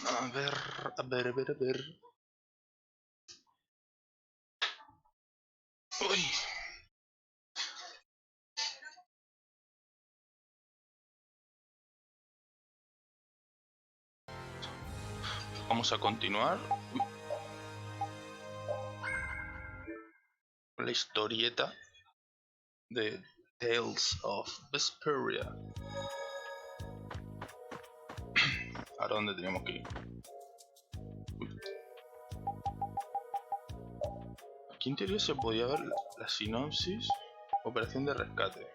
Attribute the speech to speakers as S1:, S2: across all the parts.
S1: A ver, a ver, a ver, a ver. Uy. Vamos a continuar. Uy. La historieta de Tales of Vesperia. ¿Ahora dónde tenemos que ir? Uy. Aquí en teoría se podía ver la sinopsis. Operación de rescate.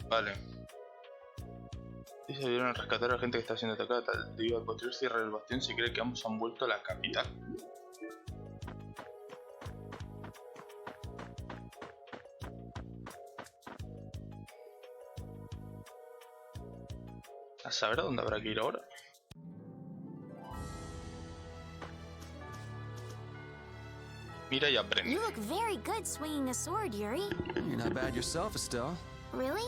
S1: Vale. Y se dieron a rescatar a la gente que está siendo atacada. Debido al posterior cierre del bastión, se cree que ambos han vuelto a la capital. ¿A saber a dónde habrá que ir ahora? Mira y aprende.
S2: You look very good swinging a sword, Yuri.
S3: You're not bad yourself, Estelle.
S2: Really?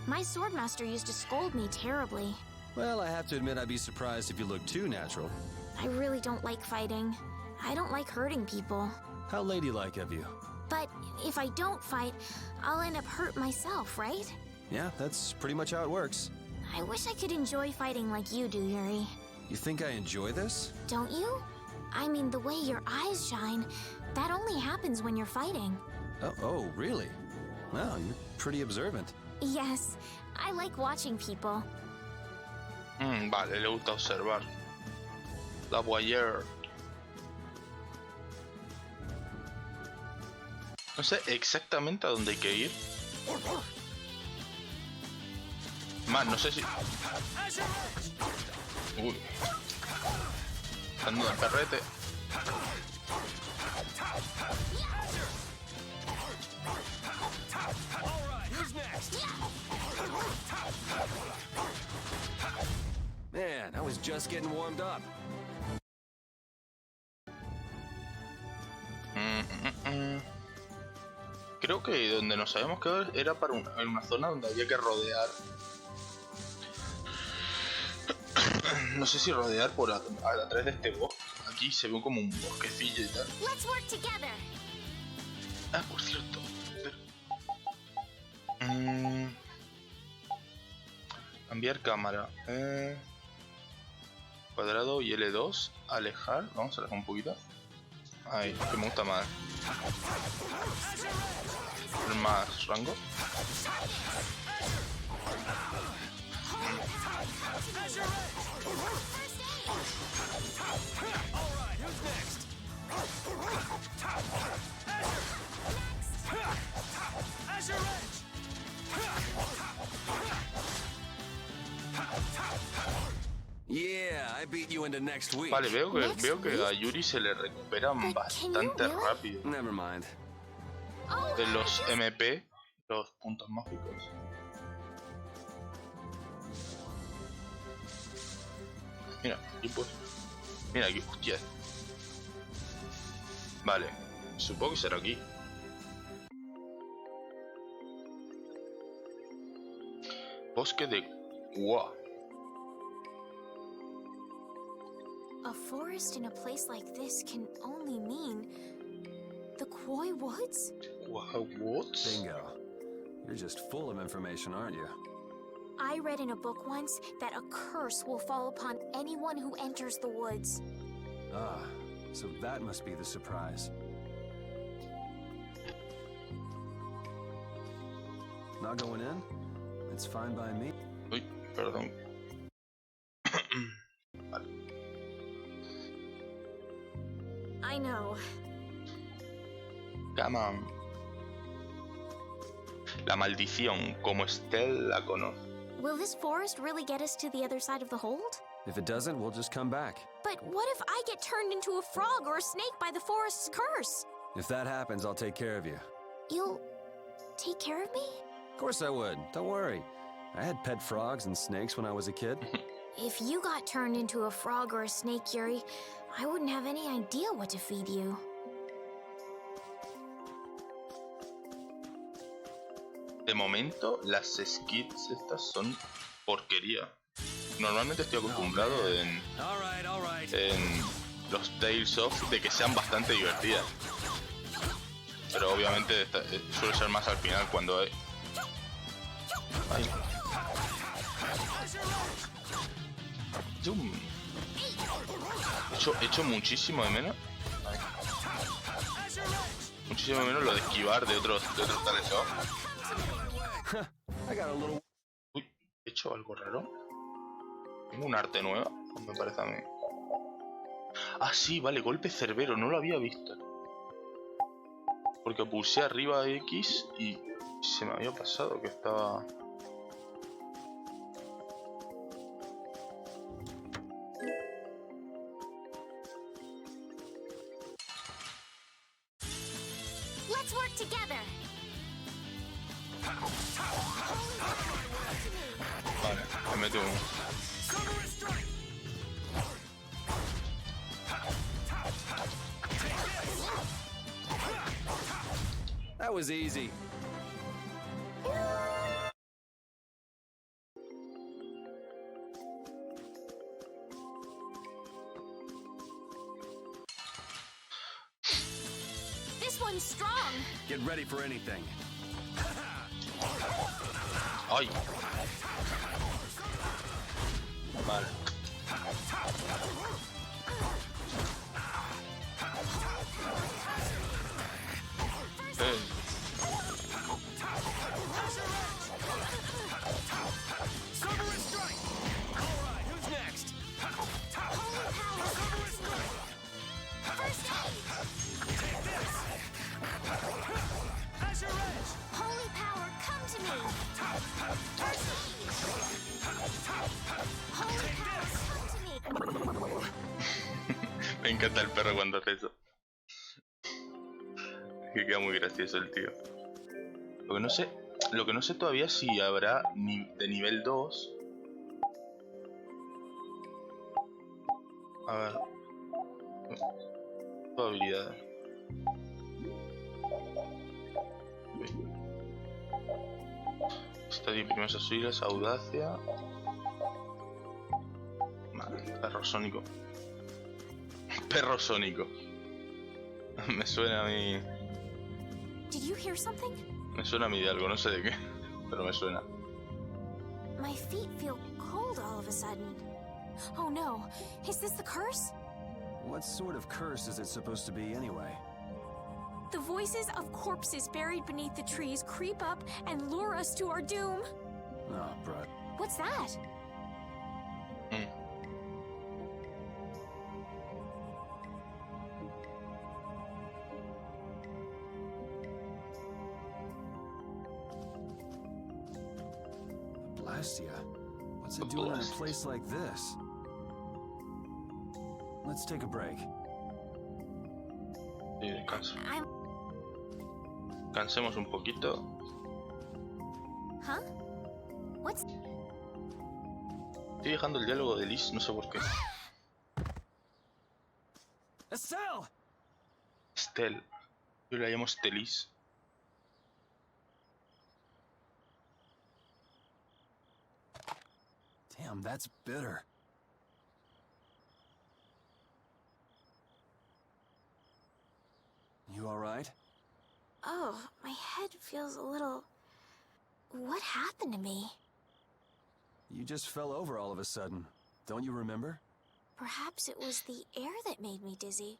S2: My swordmaster used to scold me terribly.
S3: Well, I have to admit I'd be surprised if you looked too natural.
S2: I really don't like fighting. I don't like hurting people.
S3: How ladylike of you.
S2: But if I don't fight, I'll end up hurt myself, right?
S3: Yeah, that's pretty much how it works.
S2: I wish I could enjoy fighting like you do, Yuri.
S3: You think I enjoy this?
S2: Don't you? I mean, the way your eyes shine, that only happens when you're fighting.
S3: Oh, really? Well, you're pretty observant.
S2: Yes, I like watching people.
S1: Vale, le gusta observar. La voyeur. No sé exactamente a dónde hay que ir. Más, no sé si... Uy. Dando el perrete.
S3: Man, I was just getting warmed up.
S1: Creo que donde nos habíamos quedado era para en una zona donde había que rodear. No sé si rodear por a través de este bosque. Aquí se ve como un bosquecillo y tal. Ah, por cierto. Cambiar cámara. Cuadrado y L2. Alejar. Vamos a alejar un poquito. Ahí, que me gusta más. Más rango.
S3: Yeah, I beat you into next week.
S1: Vale, veo que a Yuri se le recuperan bastante rápido.
S3: Never mind.
S1: De los MP, los puntos mágicos. Mira, aquí pues. Mira aquí, hostia. Vale, supongo que será aquí. Bosque de Gua.
S2: A forest in a place like this can only mean the Koi Woods?
S1: What?
S3: Bingo. You're just full of information, aren't you?
S2: I read in a book once that a curse will fall upon anyone who enters the woods.
S3: Ah, so that must be the surprise. Not going in? It's fine by me.
S1: Uy, perdón. Vale.
S2: I know.
S1: Come on. La maldición, como Estelle la conoce.
S2: Will this forest really get us to the other side of the hold?
S3: If it doesn't, we'll just come back.
S2: But what if I get turned into a frog or a snake by the forest's curse?
S3: If that happens, I'll take care of you.
S2: You'll take care of me?
S3: Of course I would. Don't worry. I had pet frogs and snakes when I was a kid.
S2: If you got turned into a frog or a snake, Yuri, I wouldn't have any idea what to feed you.
S1: De momento, las skits estas son porquería. normalmente estoy acostumbrado en los Tales of de que sean bastante divertidas. Pero obviamente suele ser más al final cuando hay... Ay. Echo muchísimo de menos. Ay. Muchísimo de menos lo de esquivar de otros Tales of. Uy, ¿he hecho algo raro? Tengo un arte nueva, me parece a mí. Ah, sí, vale, golpe cerbero, no lo había visto. Porque pulsé arriba X y se me había pasado que estaba...
S2: Let's work together.
S1: Vale, me meto un...
S3: That was easy.
S2: This one's strong.
S3: Get ready for anything.
S1: ¡Ay! Vale.
S2: Holy power, come to me. Holy power, come to me.
S1: Me encanta el perro cuando hace eso. Que queda muy gracioso el tío. Lo que no sé todavía es si habrá de nivel 2. A ver. Toda habilidad. Estadio primeros auxilios, audacia. Vale, perro sónico. Perro sónico. Me suena a mí.
S2: Did you hear something?
S1: Me suena a mí de algo, no sé de qué, pero me suena.
S2: My feet feel cold all of a sudden. Oh no, is this the curse?
S3: What sort of curse is it supposed to be anyway?
S2: The voices of corpses buried beneath the trees creep up and lure us to our doom.
S3: Oh, bruh.
S2: What's that?
S3: Blastia? What's it doing in a place like this? Let's take a break.
S1: Sí, descanso. Cansemos un poquito.
S2: Huh? What's...
S1: Estoy dejando el diálogo de Liz, no sé por qué.
S3: Estelle!
S1: Estelle. Yo la llamo Stelis.
S3: Damn, that's bitter. You alright?
S2: Oh, my head feels a little... What happened to me?
S3: You just fell over all of a sudden. Don't you remember?
S2: Perhaps it was the air that made me dizzy.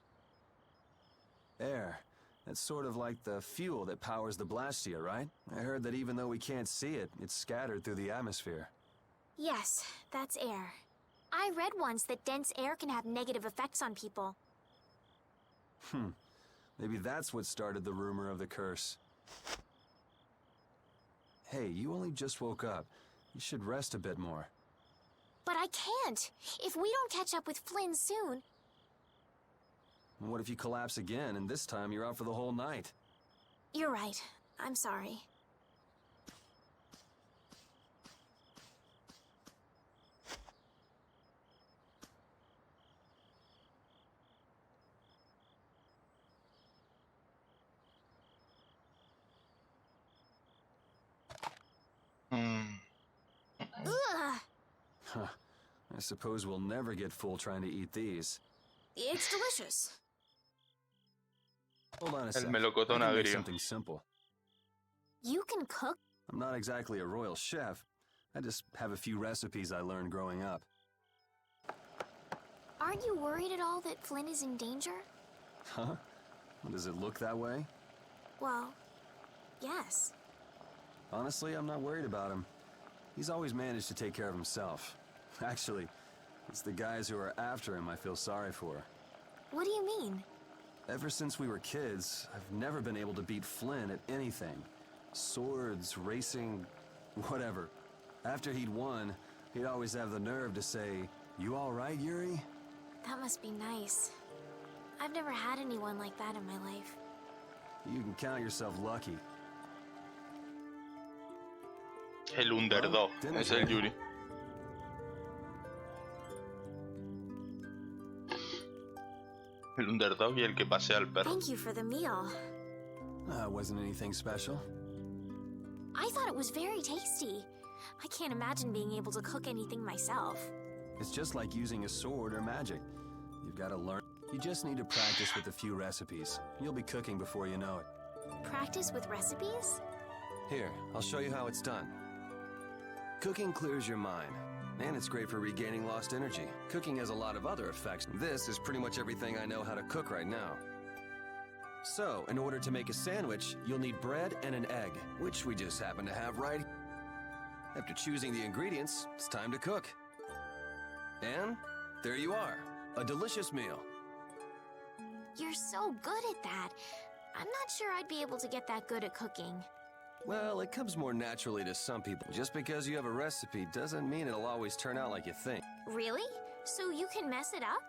S3: Air. That's sort of like the fuel that powers the Blastia, right? I heard that even though we can't see it, it's scattered through the atmosphere.
S2: Yes, that's air. I read once that dense air can have negative effects on people.
S3: Maybe that's what started the rumor of the curse. Hey, you only just woke up. You should rest a bit more.
S2: But I can't! If we don't catch up with Flynn soon...
S3: And what if you collapse again, and this time you're out for the whole night?
S2: You're right. I'm sorry. Ugh!
S3: Huh. I suppose we'll never get full trying to eat these.
S2: It's delicious.
S3: Hold on a
S1: El
S3: sec. I
S1: melocotón
S3: can make
S1: agrio.
S3: something simple.
S2: You can cook?
S3: I'm not exactly a royal chef. I just have a few recipes I learned growing up.
S2: Aren't you worried at all that Flynn is in danger?
S3: Huh? Does it look that way?
S2: Well, yes.
S3: Honestly, I'm not worried about him. He's always managed to take care of himself. Actually, it's the guys who are after him I feel sorry for.
S2: What do you mean?
S3: Ever since we were kids, I've never been able to beat Flynn at anything. Swords, racing, whatever. After he'd won, he'd always have the nerve to say, "You all right, Yuri?"
S2: That must be nice. I've never had anyone like that in my life.
S3: You can count yourself lucky.
S1: El underdog. Es el Yuri. El underdog y el que pasea al perro.
S2: Thank you for the meal.
S3: Wasn't anything special.
S2: I thought it was very tasty. I can't imagine being able to cook anything myself.
S3: It's just like using a sword or magic. You've got to learn. You just need to practice with a few recipes. You'll be cooking before you know it.
S2: Practice with recipes?
S3: Here, I'll show you how it's done. Cooking clears your mind, and it's great for regaining lost energy. Cooking has a lot of other effects. This is pretty much everything I know how to cook right now. So, in order to make a sandwich, you'll need bread and an egg, which we just happen to have right. After choosing the ingredients, it's time to cook. And there you are, a delicious meal.
S2: You're so good at that. I'm not sure I'd be able to get that good at cooking.
S3: Well, it comes more naturally to some people. Just because you have a recipe doesn't mean it'll always turn out like you think.
S2: Really? So you can mess it up?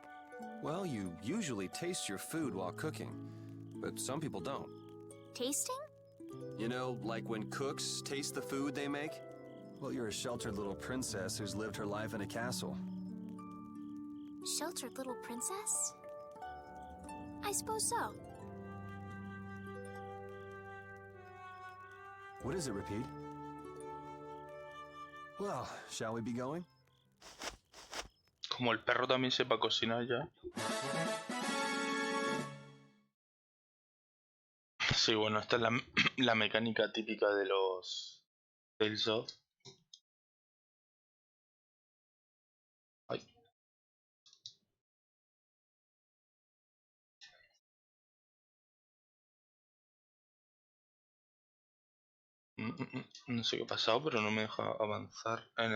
S3: Well, you usually taste your food while cooking, but some people don't.
S2: Tasting?
S3: You know, like when cooks taste the food they make? Well, you're a sheltered little princess who's lived her life in a castle.
S2: Sheltered little princess? I suppose so.
S3: What is it, Repeat? Well, shall we be going?
S1: Como el perro también sepa cocinar ya. Sí, bueno, esta es la mecánica típica de los Tales of. Ay. No sé qué ha pasado, pero no me deja avanzar en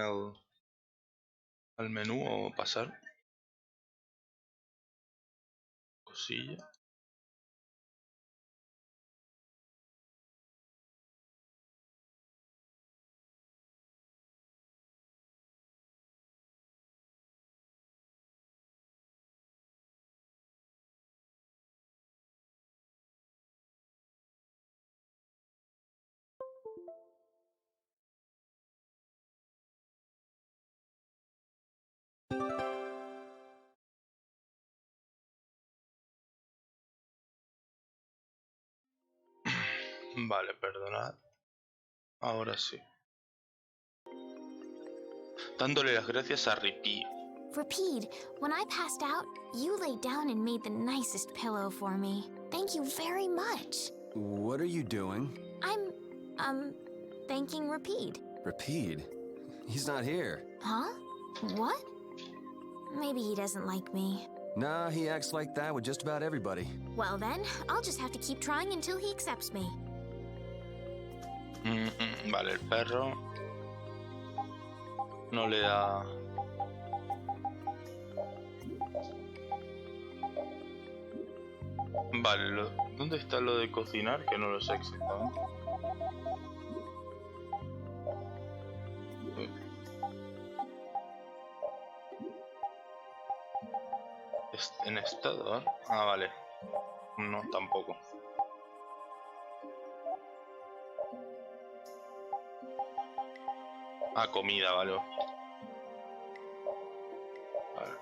S1: al menú o pasar. Cosilla. Vale, perdonad. Ahora sí. Dándole las gracias a Ripi.
S2: Repeat, when I passed out, you laid down and made the nicest pillow for me. Thank you very much.
S3: What are you doing?
S2: I'm thanking Repeat.
S3: Repeat? He's not here.
S2: Huh? What? Maybe he doesn't like me.
S3: Nah, he acts like that with just about everybody.
S2: Well then, I'll just have to keep trying until he accepts me.
S1: Vale, el perro no le da. Vale, ¿dónde está lo de cocinar? Que no lo sé exactamente. En estado, ¿eh? Ah, vale. No, tampoco. Ah, comida, vale. Vale.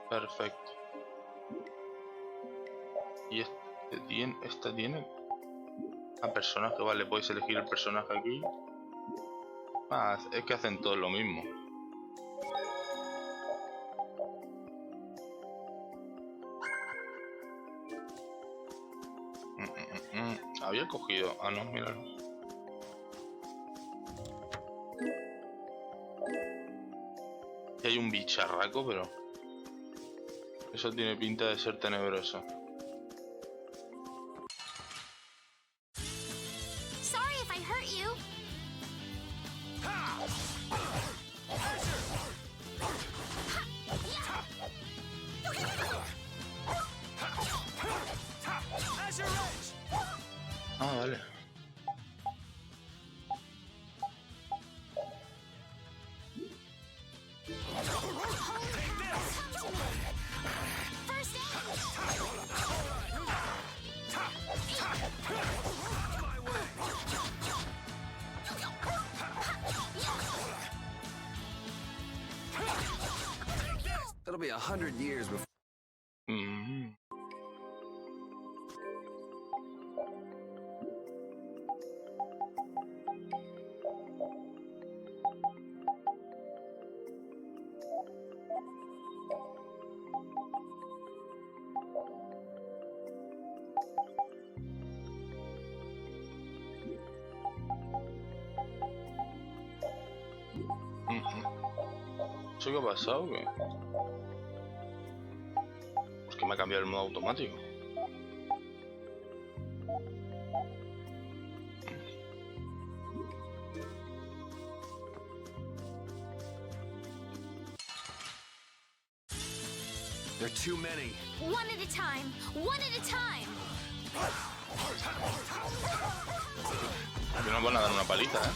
S1: Perfecto. Y esta tiene a personaje, vale, podéis elegir el personaje aquí. Ah, es que hacen todos lo mismo. Había cogido... Ah, no, míralo. Y hay un bicharraco, pero... Eso tiene pinta de ser tenebroso.
S2: Sorry if I hurt you.
S1: Ah, vale.
S3: It'll be 100 years before.
S1: ¿Eso qué ha pasado? ¿Qué? ¿Por qué me ha cambiado el modo automático?
S3: There are too many.
S2: One at a time. One at a time.
S1: Aquí nos van a dar una paliza, ¿eh?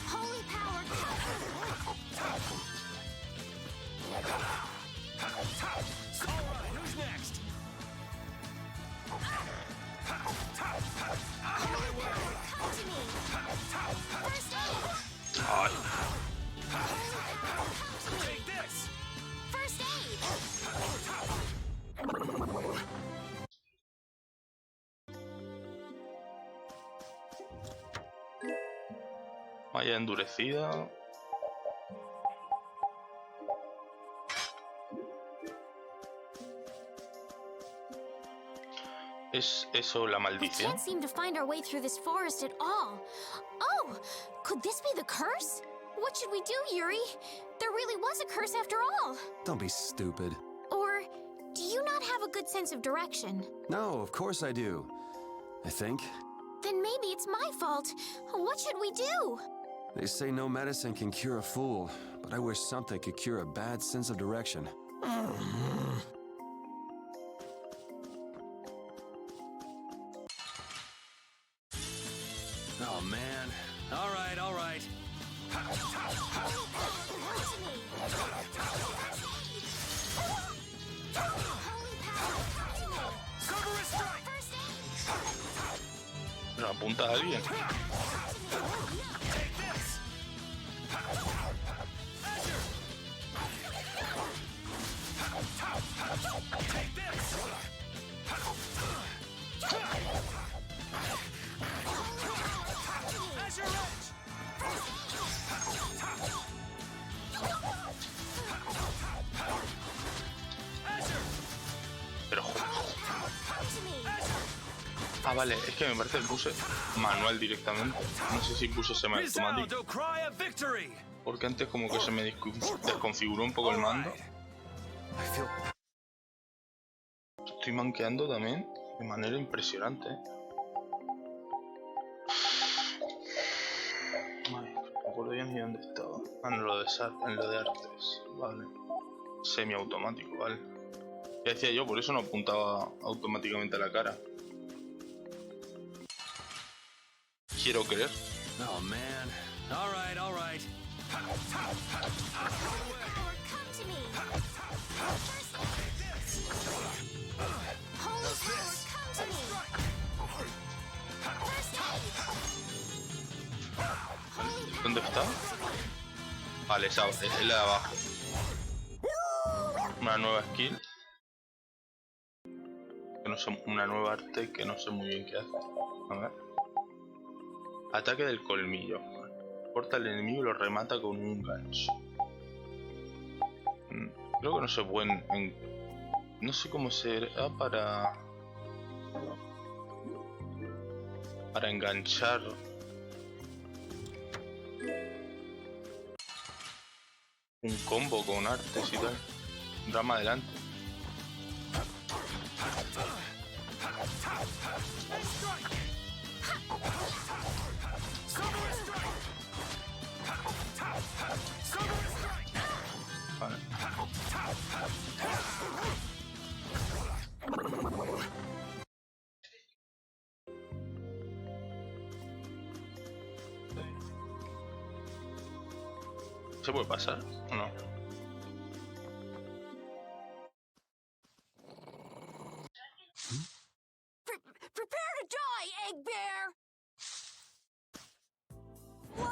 S2: Holy power.
S3: Who's next?
S2: Come to me. First aid.
S1: Ay.
S3: Take this.
S2: First aid.
S1: Vaya endurecida. ¿Es eso la
S2: We
S1: maldición?
S2: can't seem to find our way through this forest at all. Oh, could this be the curse? What should we do, Yuri? There really was a curse after all.
S3: Don't be stupid.
S2: Or do you not have a good sense of direction?
S3: No, of course I do. I think.
S2: Then maybe it's my fault. What should we do?
S3: They say no medicine can cure a fool, but I wish something could cure a bad sense of direction. Oh man. All right, all right.
S1: ¿Pero apunta a alguien? Pero joder. Ah, vale, es que me parece que puse manual directamente. No sé si puse semiautomático. Porque antes como que se me desconfiguró un poco el mando. Estoy manqueando también de manera impresionante. Ay, no me acuerdo ya ni dónde estaba. Ah, en lo de artes. Vale. Semiautomático, vale. Ya decía yo, por eso no apuntaba automáticamente a la cara. Quiero creer.
S3: Oh man. All right, all right.
S1: ¿Dónde está? Vale, esa es la de abajo. Una nueva skill. Que no sé, una nueva arte que no sé muy bien qué hace. A ver. Ataque del colmillo. Corta al enemigo y lo remata con un gancho. Creo que no se pueden... No sé cómo será para enganchar. Un combo con artes y tal. Rama adelante. Vale. ¿Se puede pasar o no?
S2: Prepare to die, Egg Bear! Whoa!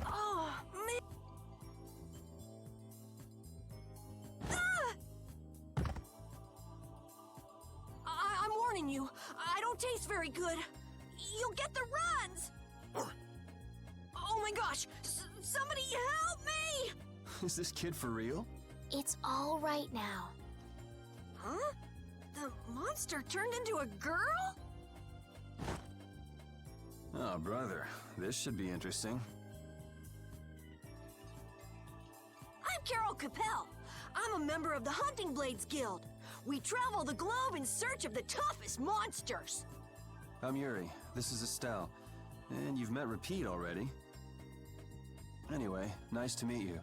S2: Oh, man. I'm warning you. I don't taste very good. You'll get the runs! Oh my gosh! Somebody help me!
S3: Is this kid for real?
S2: It's all right now. Huh? The monster turned into a girl?
S3: Oh, brother. This should be interesting.
S2: I'm Carol Capel. I'm a member of the Hunting Blades Guild. We travel the globe in search of the toughest monsters.
S3: I'm Yuri. This is Estelle. And you've met Repeat already. Anyway, nice to meet you.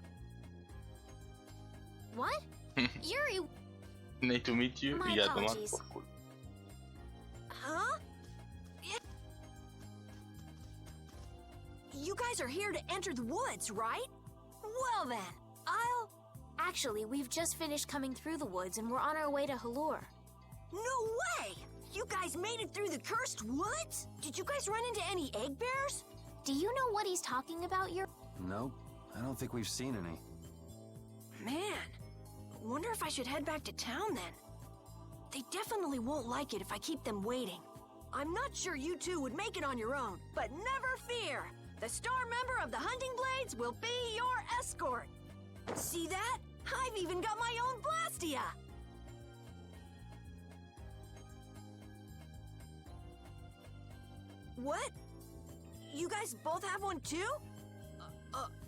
S2: What? Yuri...
S1: Nice to meet you.
S2: My
S1: Y ya tomar
S2: apologies.
S1: por culo.
S2: Huh? You guys are here to enter the woods, right? Well then, I'll... Actually, we've just finished coming through the woods and we're on our way to Halure. No way! You guys made it through the cursed woods? Did you guys run into any egg bears? Do you know what he's talking about, Yuri?
S3: Nope. I don't think we've seen any.
S2: Man, wonder if I should head back to town then. They definitely won't like it if I keep them waiting. I'm not sure you two would make it on your own, but never fear. The star member of the Hunting Blades will be your escort. See that? I've even got my own Blastia. What? You guys both have one too?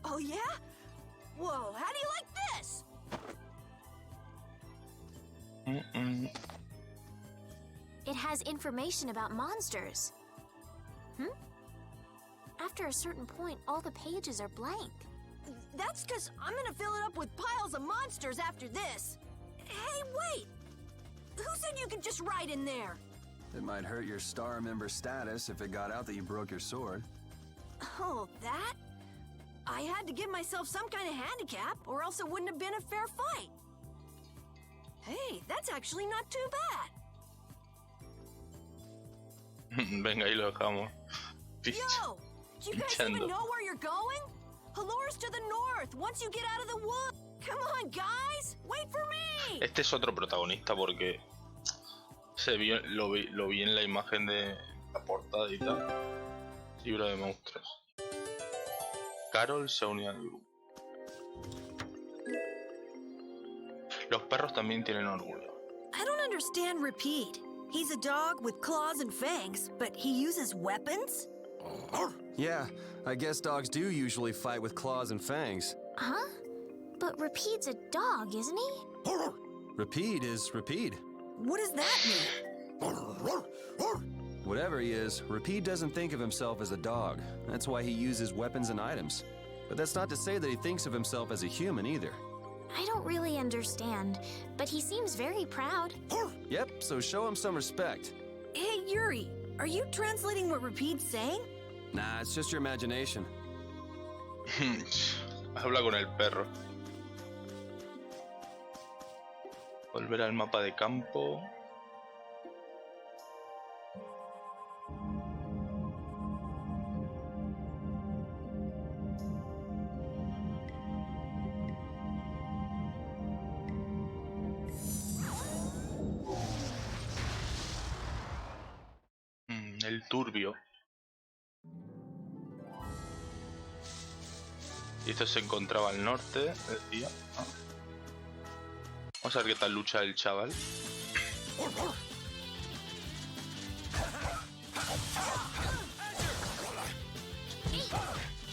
S2: Oh yeah? Whoa, how do you like this? It has information about monsters. After a certain point, all the pages are blank. That's because I'm gonna fill it up with piles of monsters after this. Hey, wait! Who said you could just write in there?
S3: It might hurt your star member status if it got out that you broke your sword.
S2: Oh, that? I had to give myself some kind of handicap, or else it wouldn't have been a fair fight. Hey, that's actually not too bad.
S1: Venga, ahí lo dejamos.
S2: Yo! Do you guys even know where you're going? Halure's to the north, once you get out of the woods. Come on, guys! Wait for me!
S1: Este es otro protagonista porque se vio, lo vi en la imagen de la portada y tal. Libro de monstruos. Carol se unió al grupo. Los perros también tienen orgullo.
S2: I don't understand Repeat. He's a dog with claws and fangs, but he uses weapons?
S3: Yeah, I guess dogs do usually fight with claws and fangs.
S2: Huh? But Repeat's a dog, isn't he?
S3: Repeat is Repeat.
S2: What does that mean?
S3: Whatever he is, Repeat doesn't think of himself as a dog. That's why he uses weapons and items. But that's not to say that he thinks of himself as a human either.
S2: I don't really understand, but he seems very proud.
S3: Yep, so show him some respect.
S2: Hey, Yuri, are you translating what Repeat's saying?
S3: Nah, it's just your imagination.
S1: Habla con el perro. Volver al mapa de campo. El turbio. Y esto se encontraba al norte, decía. Vamos a ver qué tal lucha el chaval.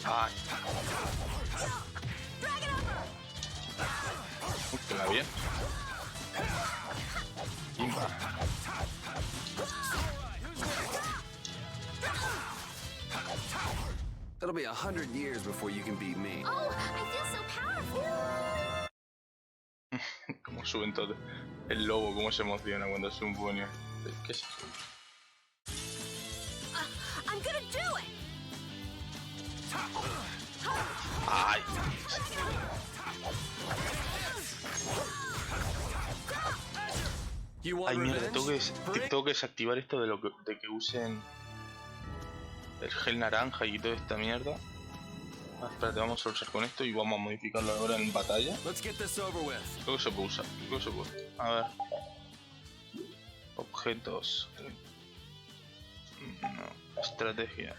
S1: Ay. Que la bien.
S3: It'll be 100 years before you can beat me.
S2: Oh, I feel so powerful.
S1: Como suben todo. El lobo, cómo se emociona cuando sube un puño. ¿Qué es esto?
S2: I'm gonna do it.
S1: Ay. Ay, mierda, tengo que desactivar esto de que usen el gel naranja y toda esta mierda. Ah, espérate, vamos a luchar con esto y vamos a modificarlo ahora en batalla. Creo que se puede usar, creo que se puede. A ver. Objetos. No. Estrategia.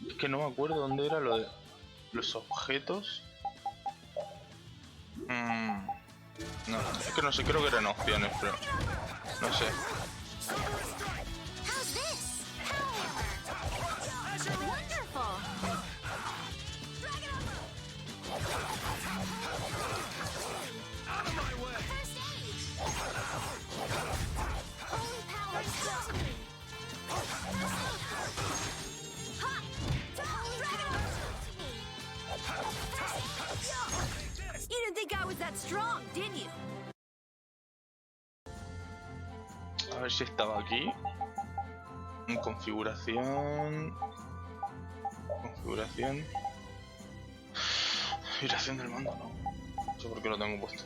S1: Es que no me acuerdo dónde era lo de los objetos. No, es que no sé, creo que eran opciones, pero no sé.
S2: How's this? Wonderful. First aid. Holy power to me. Ha! Holy power to me. You didn't think I was that strong, did you?
S1: A ver si estaba aquí. En configuración. Configuración. Configuración del mando, no. No sé por qué lo tengo puesto.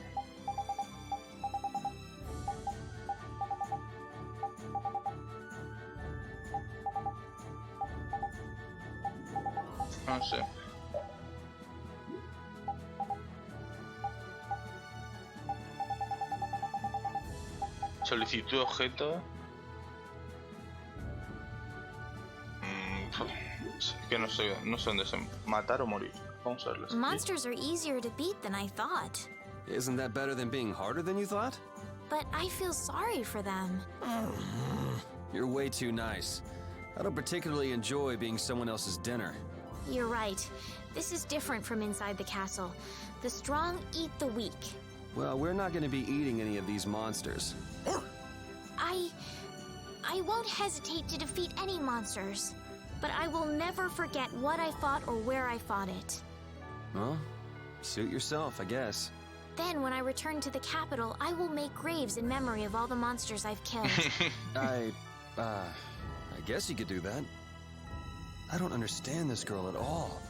S1: No sé. Solicitud de objeto. Es que no sé dónde se matar o morir. Vamos a verlas.
S2: Monsters are easier to beat than I thought.
S3: Isn't that better than being harder than you thought?
S2: But I feel sorry for them.
S3: You're way too nice. I don't particularly enjoy being someone else's dinner.
S2: You're right. This is different from inside the castle. The strong eat the weak.
S3: Well, we're not going to be eating any of these monsters.
S2: I won't hesitate to defeat any monsters. But I will never forget what I fought or where I fought it.
S3: Well, suit yourself, I guess.
S2: Then, when I return to the capital, I will make graves in memory of all the monsters I've killed.
S3: I guess you could do that. I don't understand this girl at all.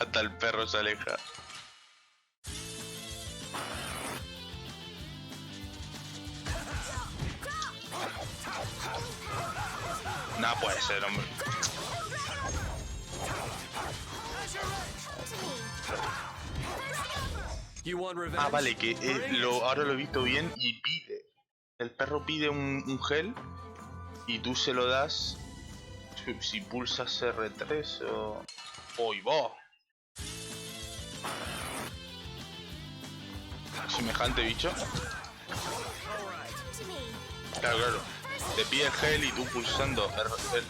S1: Hasta el perro se aleja. No puede ser, hombre. Ah, vale, que ahora lo he visto bien y pide. El perro pide un gel y tú se lo das si pulsas R3 o... ¡Oy, va! Semejante bicho. Claro, claro. Te pide el gel y tú pulsando R3.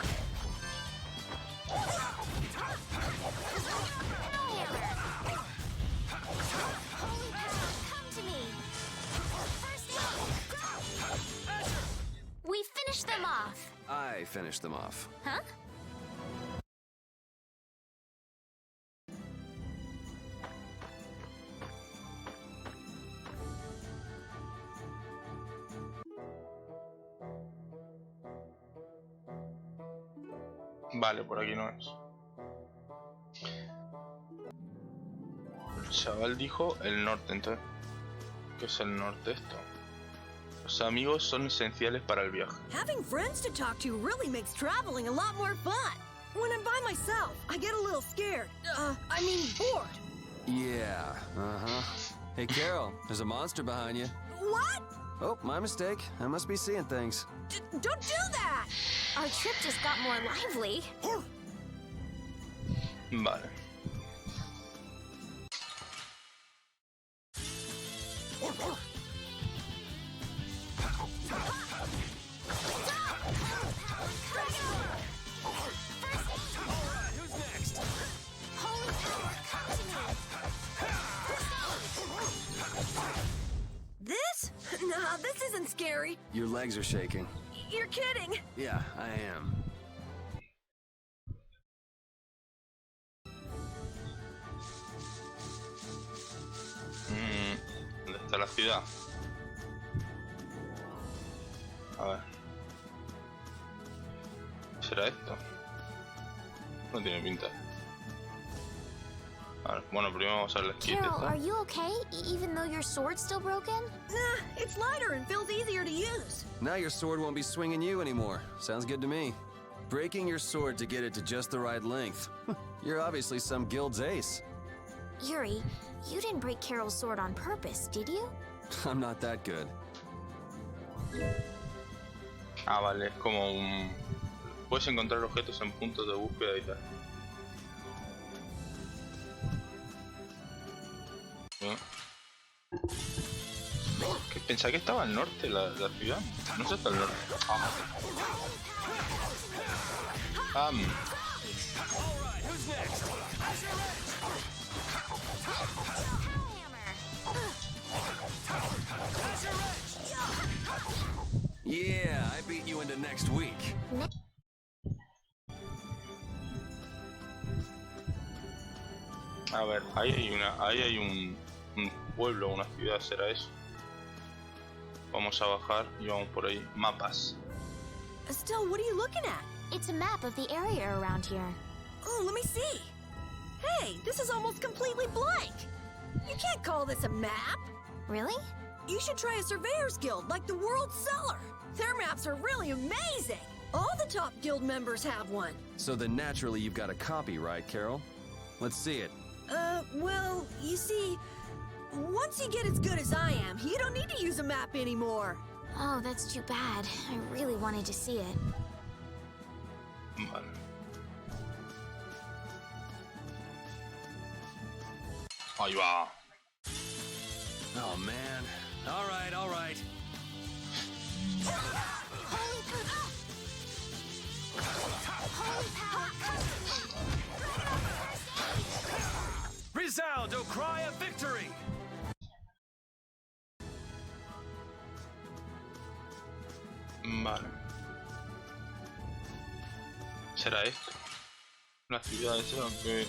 S2: We finished them off.
S3: I finished them off.
S2: Huh?
S1: Vale, por aquí no es. El chaval dijo el norte, entonces... ¿Qué es el norte esto? Los amigos son esenciales para el viaje.
S2: Having friends to talk to really makes traveling a lot more fun. When I'm by myself, I get a little scared. I mean bored.
S3: Yeah, Hey, Carol, there's a monster behind you.
S2: What?
S3: Oh, my mistake. I must be seeing things.
S2: Don't do that!
S4: Our trip just got more lively.
S1: Vale.
S2: This? Nah, this isn't scary.
S3: Your legs are shaking.
S2: You're kidding.
S3: Yeah, I am.
S1: ¿Dónde está la ciudad? A ver. ¿Será esto? No tiene pinta. A ver, bueno, primero vamos a ver la esquina.
S4: Carol, are you okay? Even though your sword's still broken?
S2: Nah, it's lighter and feels easier to use.
S3: Now your sword won't be swinging you anymore. Sounds good to me. Breaking your sword to get it to just the right length. You're obviously some guild's ace.
S4: Yuri, you didn't break Carol's sword on purpose, did you?
S3: I'm not that good.
S1: Ah, vale, es como un... Puedes encontrar objetos en puntos de búsqueda y tal. ¿Qué? Pensaba que estaba al norte la ciudad. No sé, está al norte.
S3: Yeah, I beat you into next week.
S1: A ver, ahí hay un pueblo, una ciudad, ¿será eso? Vamos a bajar y vamos por ahí. Mapas.
S2: Still, what are you looking at?
S4: It's a map of the area around here.
S2: Oh, let me see. Hey, this is almost completely blank. You can't call this a map.
S4: Really?
S2: You should try a surveyor's guild like the World Cellar. Their maps are really amazing. All the top guild members have one.
S3: So then naturally you've got a copy, right, Carol? Let's see it.
S2: Well, you see, once you get as good as I am, you don't need to use a map anymore.
S4: Oh, that's too bad. I really wanted to see it.
S1: Vale. Ahí va.
S3: Oh man. All right, all right. Resound, O cry of victory!
S1: Vale. ¿Será esto? La ciudad esa, aunque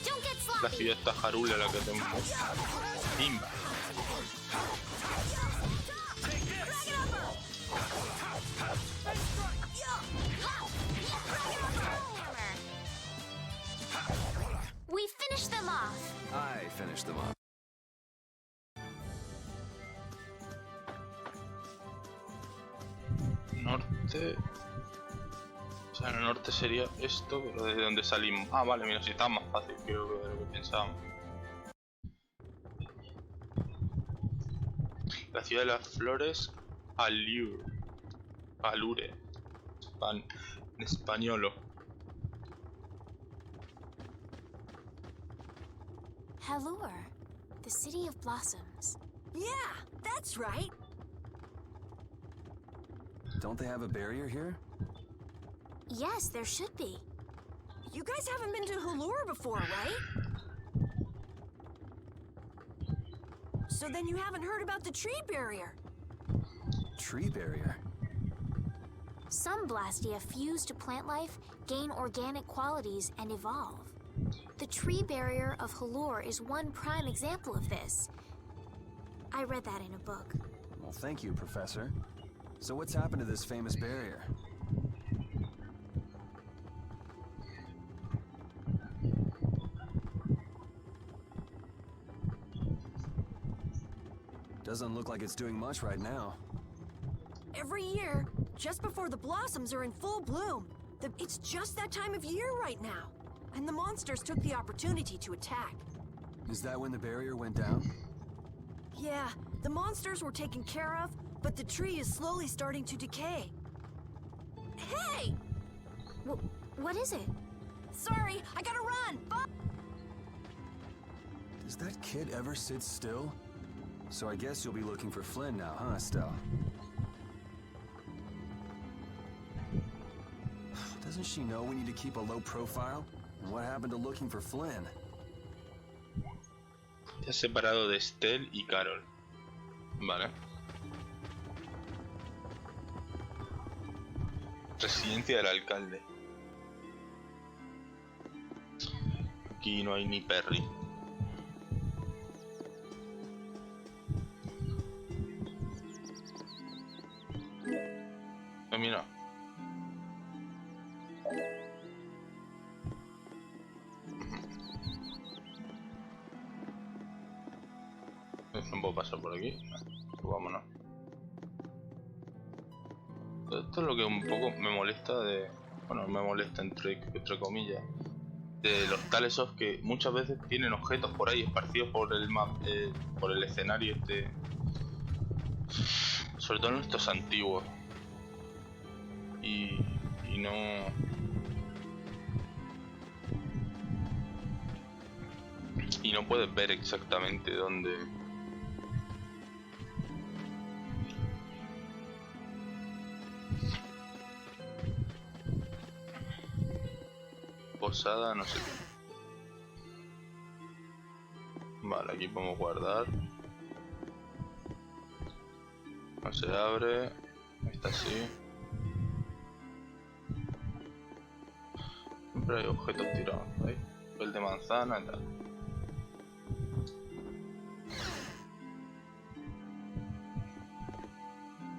S1: la ciudad está Hirule la que tenemos. Bimba.
S4: We finished them off.
S3: I finished them off.
S1: Norte. O sea, el norte sería esto, pero desde donde salimos. Ah, vale, mira, si está más fácil, creo que de lo que pensábamos. La ciudad de las flores, Allure. En españolo.
S4: Halure, the city of blossoms.
S2: Yeah, that's right.
S3: Don't they have a barrier here?
S4: Yes, there should be.
S2: You guys haven't been to Halure before, right? So then you haven't heard about the tree barrier.
S3: Tree barrier?
S4: Some Blastia fuse to plant life, gain organic qualities, and evolve. The tree barrier of Halure is one prime example of this. I read that in a book.
S3: Well, thank you, Professor. So what's happened to this famous barrier? Doesn't look like it's doing much right now.
S2: Every year, just before the blossoms are in full bloom, it's just that time of year right now. And the monsters took the opportunity to attack.
S3: Is that when the barrier went down?
S2: Yeah, the monsters were taken care of, but the tree is slowly starting to decay. Hey!
S4: What is it?
S2: Sorry, I gotta run! Bye!
S3: Does that kid ever sit still? So I guess you'll be looking for Flynn now, huh, Estelle? Doesn't she know we need to keep a low profile? And what happened to looking for Flynn?
S1: Se ha separado de Estelle y Carol. Vale. Residencia del alcalde. Aquí no hay ni Perry. Mira. No puedo pasar por aquí. Pues vámonos. Esto es lo que un poco me molesta de... Bueno, me molesta entre comillas. De los talesos que muchas veces tienen objetos por ahí esparcidos por el por el escenario este. Sobre todo en estos antiguos. Y no... Y no puedes ver exactamente dónde... Posada, no sé qué. Vale, aquí podemos guardar. No se abre. Esta sí. Siempre hay objetos tirados, ¿veis? El de manzana y tal.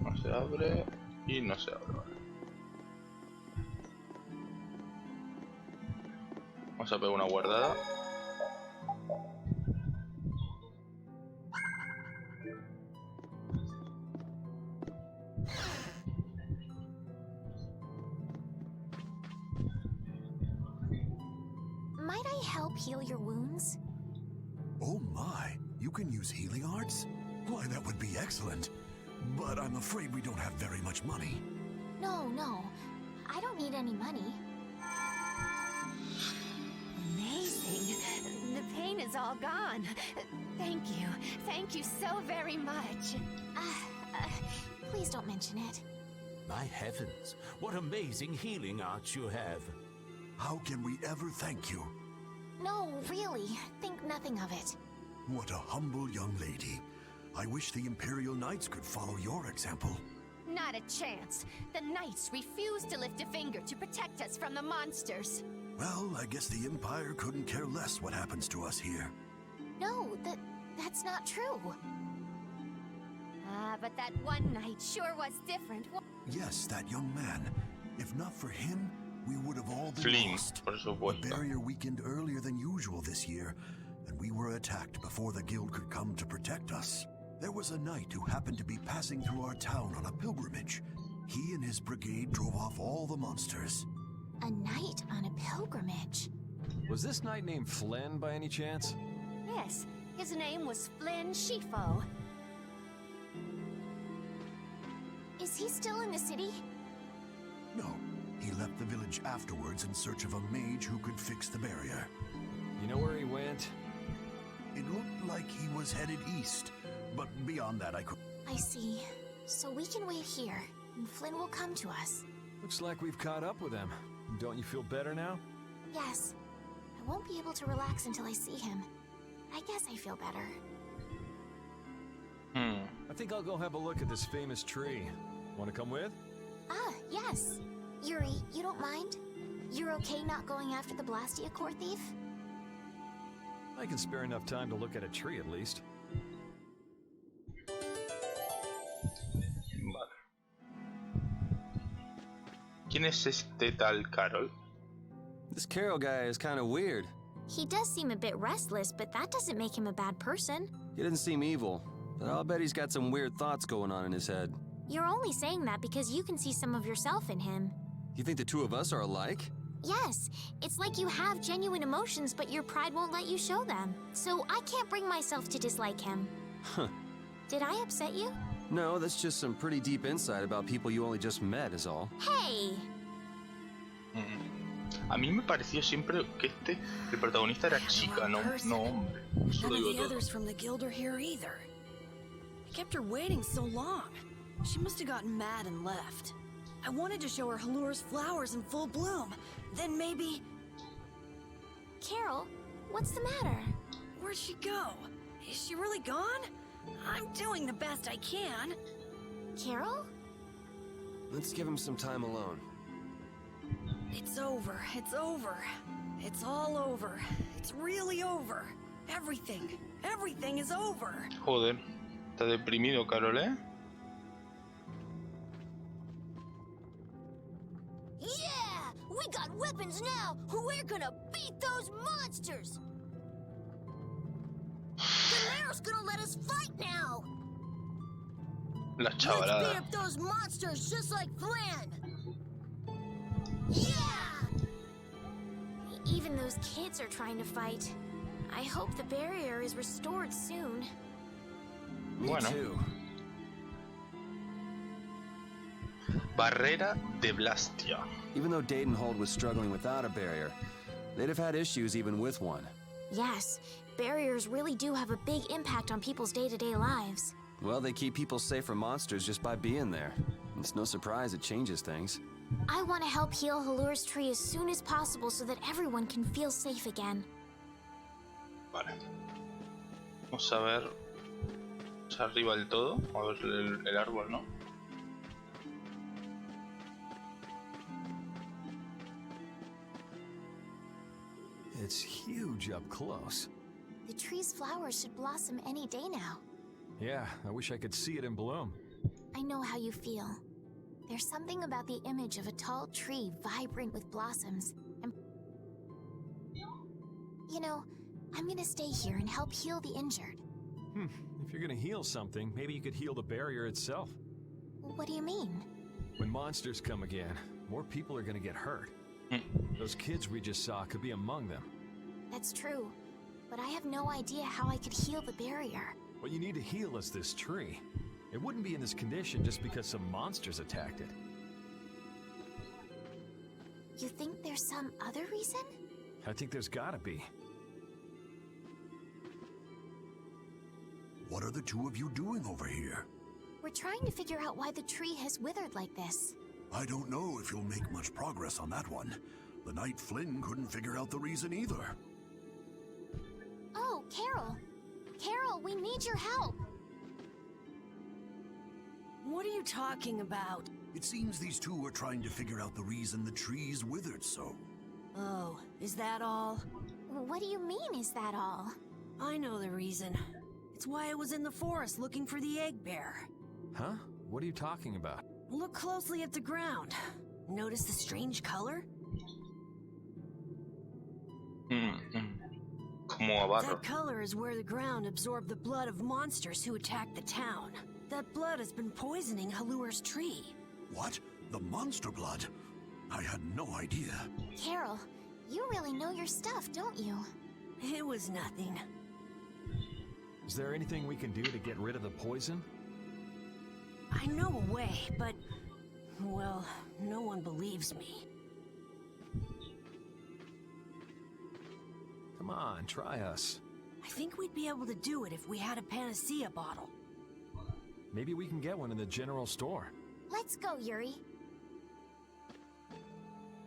S1: No se abre y no se abre, vale. Vamos a pegar una guardada.
S4: Might I help heal your wounds?
S5: Oh my, you can use healing arts? Why, that would be excellent. But I'm afraid we don't have very much money.
S4: No, I don't need any money.
S6: Amazing. The pain is all gone. Thank you so very much.
S4: Please don't mention it.
S7: My heavens, what amazing healing arts you have.
S5: How can we ever thank you?
S4: No, really, think nothing of it.
S5: What a humble young lady. I wish the Imperial Knights could follow your example.
S6: Not a chance. The Knights refuse to lift a finger to protect us from the monsters.
S5: Well, I guess the Empire couldn't care less what happens to us here.
S4: No, that's not true.
S6: But that one knight sure was different.
S5: Yes, that young man. If not for him, we would have all been
S1: Flynn,
S5: lost.
S1: por
S5: The
S1: supuesto.
S5: barrier weakened earlier than usual this year, and we were attacked before the guild could come to protect us. There was a knight who happened to be passing through our town on a pilgrimage. He and his brigade drove off all the monsters.
S4: A knight on a pilgrimage.
S3: Was this knight named Flynn by any chance?
S6: Yes, his name was Flynn Shifo.
S4: Is he still in the city?
S5: No, he left the village afterwards in search of a mage who could fix the barrier.
S3: You know where he went?
S5: It looked like he was headed east, but beyond that I could...
S4: I see. So we can wait here, and Flynn will come to us.
S3: Looks like we've caught up with him. Don't you feel better now?
S4: Yes. I won't be able to relax until I see him. I guess I feel better.
S3: I think I'll go have a look at this famous tree. Want to come with?
S4: Yes. Yuri, you don't mind? You're okay not going after the Blastia core thief?
S3: I can spare enough time to look at a tree at least.
S1: Vale. ¿Quién es este tal Carol?
S3: This Carol guy is kind of weird.
S4: He does seem a bit restless, but that doesn't make him a bad person.
S3: He doesn't seem evil. but I'll bet he's got some weird thoughts going on in his head.
S4: You're only saying that because you can see some of yourself in him.
S3: You think the two of us are alike?
S4: Yes, it's like you have genuine emotions, but your pride won't let you show them. So I can't bring myself to dislike him.
S3: Huh.
S4: Did I upset you?
S3: No, that's just some pretty deep insight about people you only just met is all.
S4: Hey!
S1: A mí me pareció siempre que el protagonista era chica, no hombre. Eso lo
S2: None of
S1: digo
S2: the
S1: todo.
S2: others from the guild are here either. I kept her waiting so long. She must have gotten mad and left. I wanted to show her Halure's flowers in full bloom. Then maybe...
S4: Carol, what's the matter?
S2: Where'd she go? Is she really gone? I'm doing the best I can.
S4: Carol?
S3: Let's give him some time alone.
S2: It's over. It's over. It's all over. It's really over. Everything is over.
S1: Joder, está deprimido, Carol, ¿eh?
S4: Yeah! We got weapons now! We're gonna beat those monsters! Galero's gonna let us fight now!
S1: La
S4: Let's
S1: chavalada.
S4: beat up those monsters just like Flynn! Yeah! Even those kids are trying to fight. I hope the barrier is restored soon.
S3: Me
S1: Bueno.
S3: too.
S1: Barrera de Blastia.
S3: Even though Dadenhold was struggling without a barrier, they'd have had issues even with one.
S4: Yes, barriers really do have a big impact on people's day-to-day lives.
S3: Well, they keep people safe from monsters just by being there. It's no surprise it changes things.
S4: I want to help heal Halure's tree as soon as possible so that everyone can feel safe again.
S1: Vale. Vamos a ver. Vamos arriba del todo. A ver el árbol, ¿no?
S8: It's huge up close.
S4: The tree's flowers should blossom any day now.
S8: Yeah, I wish I could see it in bloom.
S4: I know how you feel. There's something about the image of a tall tree vibrant with blossoms. And you know, I'm gonna stay here and help heal the injured.
S8: If you're gonna heal something, maybe you could heal the barrier itself.
S4: What do you mean?
S8: When monsters come again, more people are gonna get hurt. Those kids we just saw could be among them.
S4: That's true, but I have no idea how I could heal the barrier.
S8: What you need to heal is this tree. It wouldn't be in this condition just because some monsters attacked it.
S4: You think there's some other reason?
S8: I think there's gotta be.
S5: What are the two of you doing over here?
S4: We're trying to figure out why the tree has withered like this.
S5: I don't know if you'll make much progress on that one. The night Flynn couldn't figure out the reason either.
S4: Oh, Carol! Carol, we need your help!
S2: What are you talking about?
S5: It seems these two are trying to figure out the reason the trees withered so.
S2: Oh, is that all?
S4: What do you mean, is that all?
S2: I know the reason. It's why I was in the forest looking for the egg bear.
S8: Huh? What are you talking about?
S2: Look closely at the ground. Notice the strange color?
S1: Como a barro.
S2: That color is where the ground absorbed the blood of monsters who attacked the town. That blood has been poisoning Halure's tree.
S5: What? The monster blood? I had no idea.
S4: Carol, you really know your stuff, don't you?
S2: It was nothing.
S8: Is there anything we can do to get rid of the poison?
S2: I know a way, but... well, no one believes me.
S8: Come on, try us.
S2: I think we'd be able to do it if we had a panacea bottle.
S8: Maybe we can get one in the general store.
S4: Let's go, Yuri.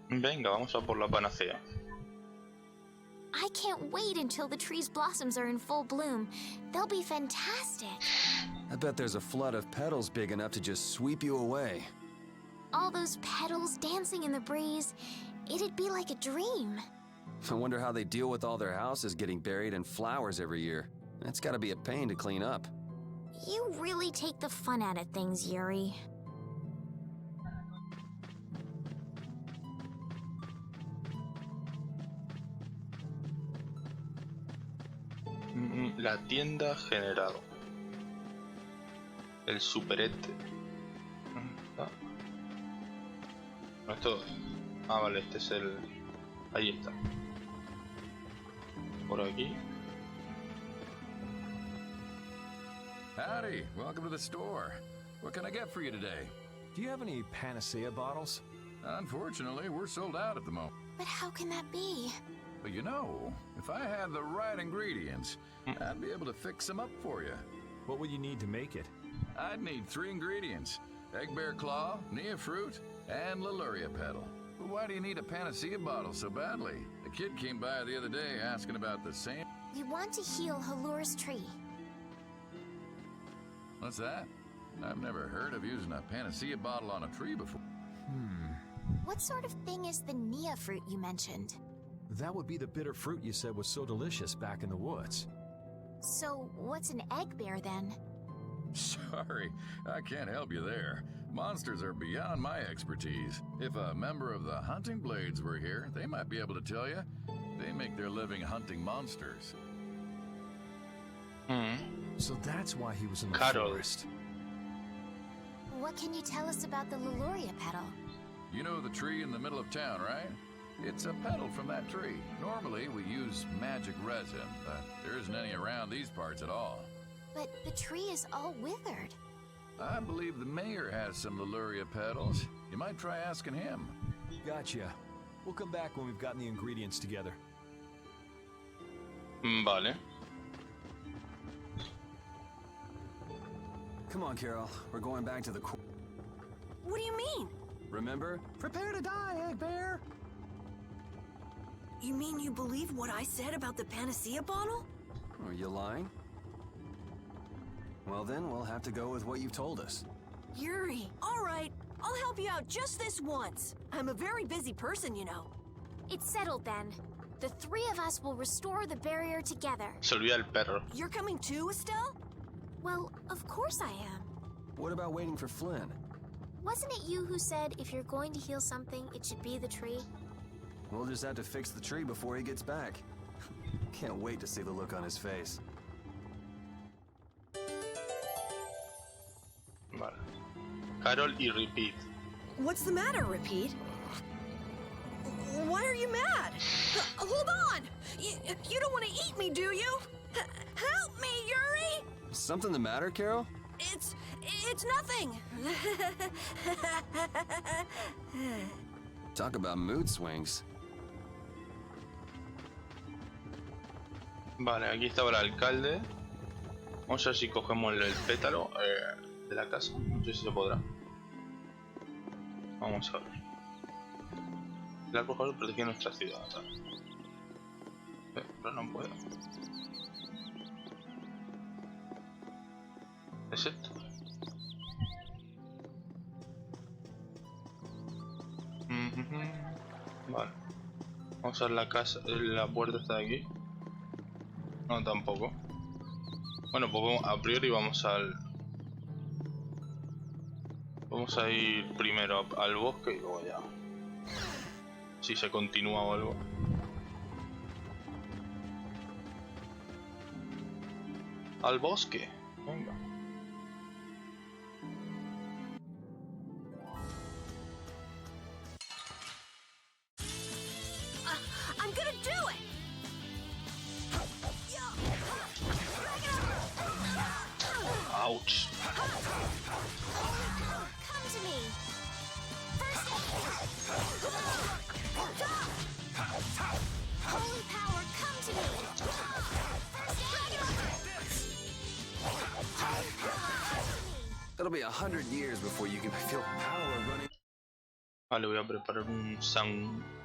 S1: Venga, vamos a por la panacea.
S4: I can't wait until the tree's blossoms are in full bloom. They'll be fantastic.
S3: I bet there's a flood of petals big enough to just sweep you away.
S4: All those petals dancing in the breeze. It'd be like a dream.
S3: I wonder how they deal with all their houses getting buried in flowers every year. That's gotta be a pain to clean up.
S4: You really take the fun out of things, Yuri.
S1: La tienda general. El superete. No, esto... Ah, vale, este es el... Ahí está. Por aquí.
S9: Howdy, welcome to the store. What can I get for you today?
S8: Do you have any panacea bottles?
S9: Unfortunately, we're sold out at the moment.
S4: But how can that be?
S9: But you know, if I had the right ingredients, I'd be able to fix them up for you.
S8: What would you need to make it?
S9: I'd need 3 ingredients: egg bear claw, nia fruit, and Leluria petal. But why do you need a panacea bottle so badly? The kid came by the other day asking about the same...
S4: We want to heal Halur's tree.
S9: What's that? I've never heard of using a panacea bottle on a tree before.
S4: What sort of thing is the nia fruit you mentioned?
S8: That would be the bitter fruit you said was so delicious back in the woods.
S4: So, what's an egg bear then?
S9: Sorry, I can't help you there. Monsters are beyond my expertise. If a member of the Hunting Blades were here, they might be able to tell you. They make their living hunting monsters.
S8: So that's why he was in the forest.
S4: What can you tell us about the Leluria petal?
S9: You know the tree in the middle of town, right? It's a petal from that tree. Normally, we use magic resin, but there isn't any around these parts at all.
S4: But the tree is all withered.
S9: I believe the mayor has some Leluria petals. You might try asking him.
S8: Gotcha. We'll come back when we've gotten the ingredients together.
S1: Vale.
S3: Come on, Carol. We're going back to the...
S2: What do you mean?
S3: Remember? Prepare to die, Egg Bear!
S2: You mean you believe what I said about the panacea bottle?
S3: Are you lying? Well then, we'll have to go with what you've told us.
S2: Yuri, all right. I'll help you out just this once. I'm a very busy person, you know.
S4: It's settled then. The 3 of us will restore the barrier together.
S1: Se olvida el perro.
S2: You're coming too, Estelle?
S4: Well, of course I am.
S3: What about waiting for Flynn?
S4: Wasn't it you who said if you're going to heal something, it should be the tree?
S3: We'll just have to fix the tree before he gets back. Can't wait to see the look on his face.
S1: Vale. Carol y Repeat.
S2: What's the matter, Repeat? Why are you mad? Hold on! You don't want to eat me, do you? Help me, Yuri!
S3: Something the matter, Carol?
S2: It's nothing.
S3: Talk about mood swings.
S1: Vale, aquí estaba el alcalde. Vamos a ver si cogemos el pétalo de la casa. No sé si se podrá. Vamos a ver. El alcohol protege nuestra ciudad. Pero no puedo. ¿Es esto? Vale. Vamos a ver la casa. La puerta está de aquí. No, tampoco. Bueno, pues a priori vamos al... Vamos a ir primero al bosque y luego ya. Si se continúa o algo. Al bosque. Venga.
S2: I'm gonna do it!
S1: Ouch.
S4: Come to me! Holy power, come to me!
S3: It'll be 100 years before you can feel power running.
S1: Vale, voy a preparar un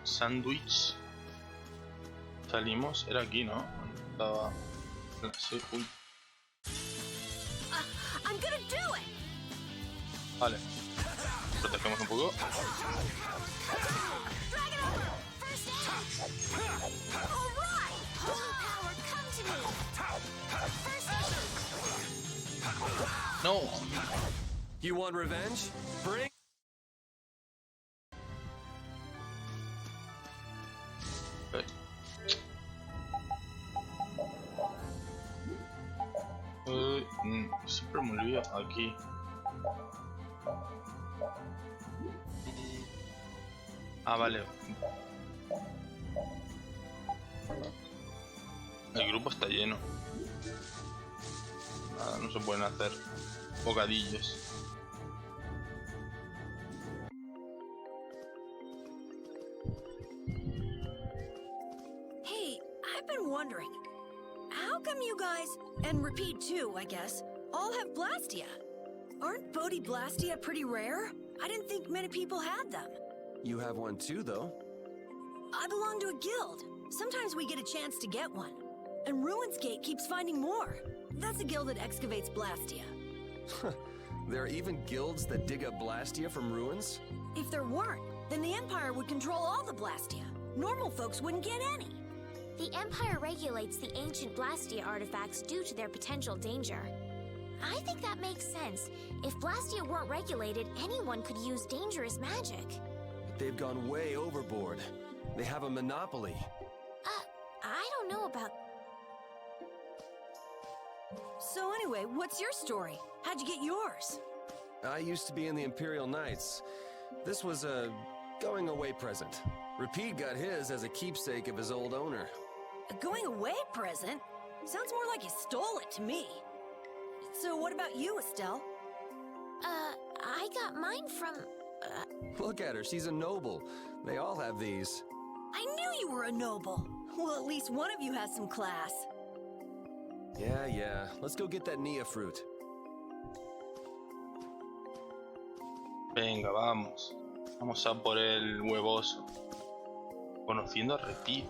S1: sándwich. Salimos, era aquí, ¿no? Estaba... Sí, uy.
S2: I'm gonna do it!
S1: Vale. Protegemos un poco. No.
S3: You want revenge? Bring.
S1: Siempre me olvido aquí. aquí. Ah, vale. El grupo está lleno. Nada, no se pueden hacer bocadillos.
S2: Hey, I've been wondering, how come you guys, and Repeat too, I guess, all have Blastia? Aren't Bodhi Blastia pretty rare? I didn't think many people had them.
S3: You have one too, though.
S2: I belong to a guild. Sometimes we get a chance to get one. And Ruins Gate keeps finding more. That's a guild that excavates Blastia.
S3: There are even guilds that dig up Blastia from ruins?
S2: If there weren't, then the Empire would control all the Blastia. Normal folks wouldn't get any.
S4: The Empire regulates the ancient Blastia artifacts due to their potential danger. I think that makes sense. If Blastia weren't regulated, anyone could use dangerous magic.
S3: They've gone way overboard. They have a monopoly.
S4: I don't know about...
S2: So anyway, what's your story? How'd you get yours?
S3: I used to be in the Imperial Knights. This was a going-away present. Repeat got his as a keepsake of his old owner.
S2: A going-away present? Sounds more like you stole it to me. So what about you, Estelle?
S4: I got mine from...
S3: Look at her, she's a noble. They all have these.
S2: I knew you were a noble. Well, at least one of you has some class.
S3: Yeah. Let's go get that Nia fruit.
S1: Venga, vamos. Vamos a por el huevoso. Conociendo a Repeat.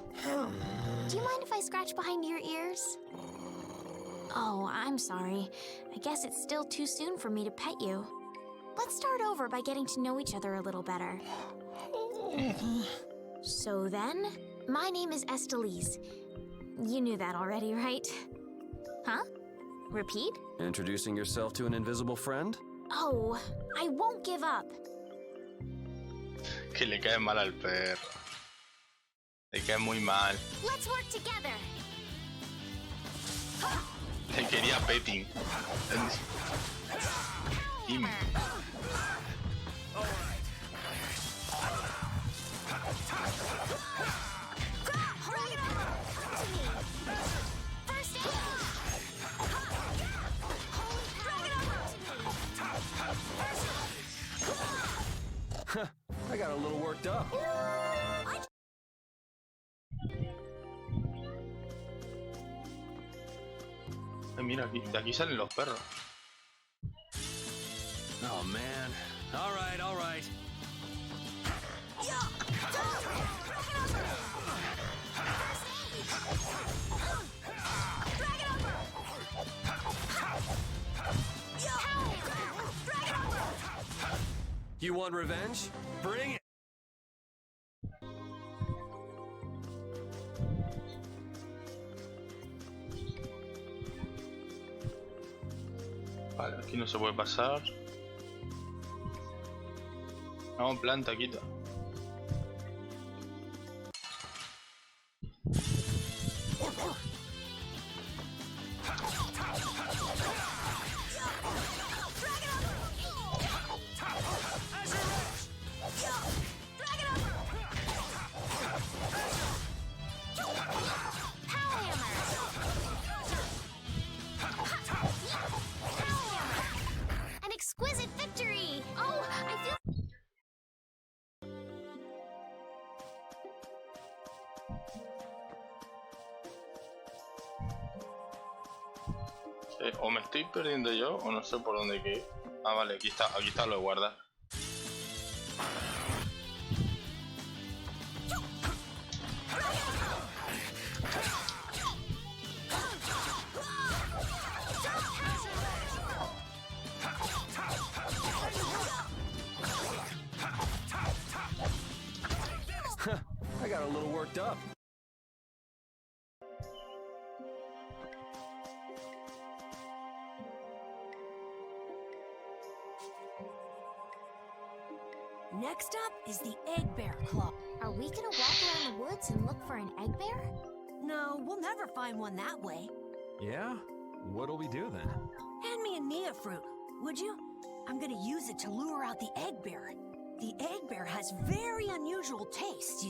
S4: Do you mind if I scratch behind your ears? Oh, I'm sorry. I guess it's still too soon for me to pet you. Let's start over by getting to know each other a little better. So then, my name is Estelise. You knew that already, right? Huh? Repeat?
S3: Introducing yourself to an invisible friend?
S4: Oh, I won't give up.
S1: Que le cae mal al perro. Le cae muy mal.
S4: Let's work together.
S1: Le quería petting. Tim.
S3: I got a little worked up.
S1: Mira, aquí, de aquí salen los perros.
S3: Oh, man. All right. You want revenge? Bring it!
S1: Vale, aquí no se puede pasar. No, planta, quita.
S4: An exquisite victory! Oh, I feel...
S1: O me estoy perdiendo yo o no sé por dónde hay que ir. Ah, vale, aquí está lo de guardar.
S3: I got a little worked up.
S2: Next up is the Egg Bear Club.
S4: Are we gonna walk around the woods and look for an egg bear?
S2: No, we'll never find one that way.
S8: Yeah? What'll we do then?
S2: Hand me a Nia fruit. would you? I'm gonna use it to lure out the egg bear. The egg bear has very unusual tastes.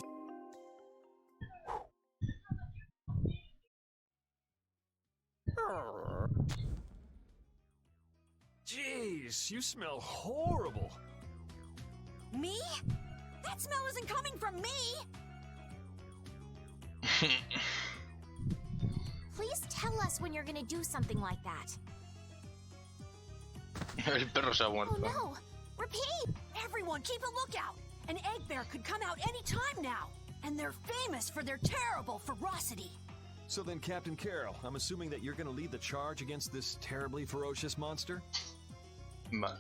S8: Jeez, you smell horrible.
S2: Me? That smell isn't coming from me!
S4: Please tell us when you're gonna do something like that.
S1: El perro se ha
S4: Oh
S1: muerto.
S4: no! Repeat!
S2: Everyone, keep a lookout! An egg bear could come out any time now! And they're famous for their terrible ferocity!
S8: So then, Captain Carroll, I'm assuming that you're gonna lead the charge against this terribly ferocious monster?
S1: Vale.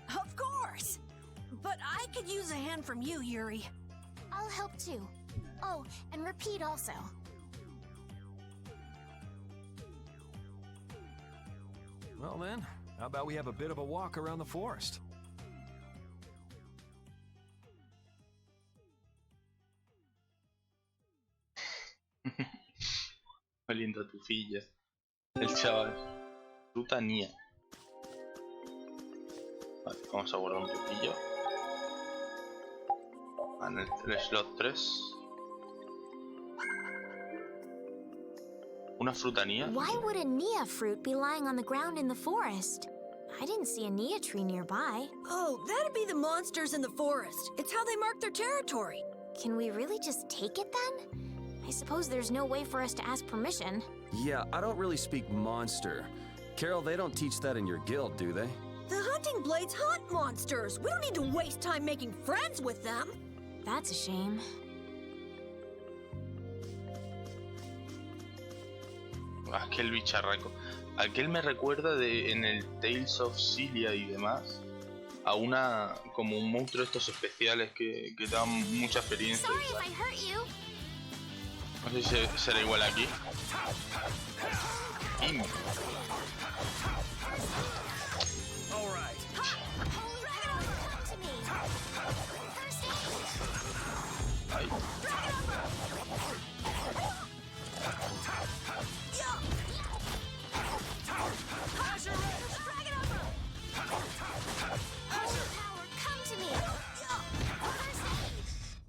S2: Of course! But I could use a hand from you, Yuri.
S4: I'll help too. Oh, and repeat also.
S8: Well then, how about we have a bit of a walk around the forest?
S1: Qué linda tu filla. El chaval. Frutanía. Vale, vamos a guardar un poquillo. En el slot 3. Una frutanía.
S4: Why would a Nia fruit be lying on the ground in the forest? I didn't see a Nia tree nearby.
S2: Oh, that'd be the monsters in the forest. It's how they mark their territory.
S4: Can we really just take it then? I suppose there's no way for us to ask permission.
S3: Yeah, I don't really speak monster. Carol, they don't teach that in your guild, do they?
S2: The hunting blades hunt monsters. We don't need to waste time making friends with them.
S4: That's a shame.
S1: Aquel bicharraco. Aquel me recuerda en el Tales of Cilia y demás a una como un monstruo de estos especiales que dan mucha experiencia.
S4: Sorry if I hurt you.
S1: No sé si será igual aquí. Ay.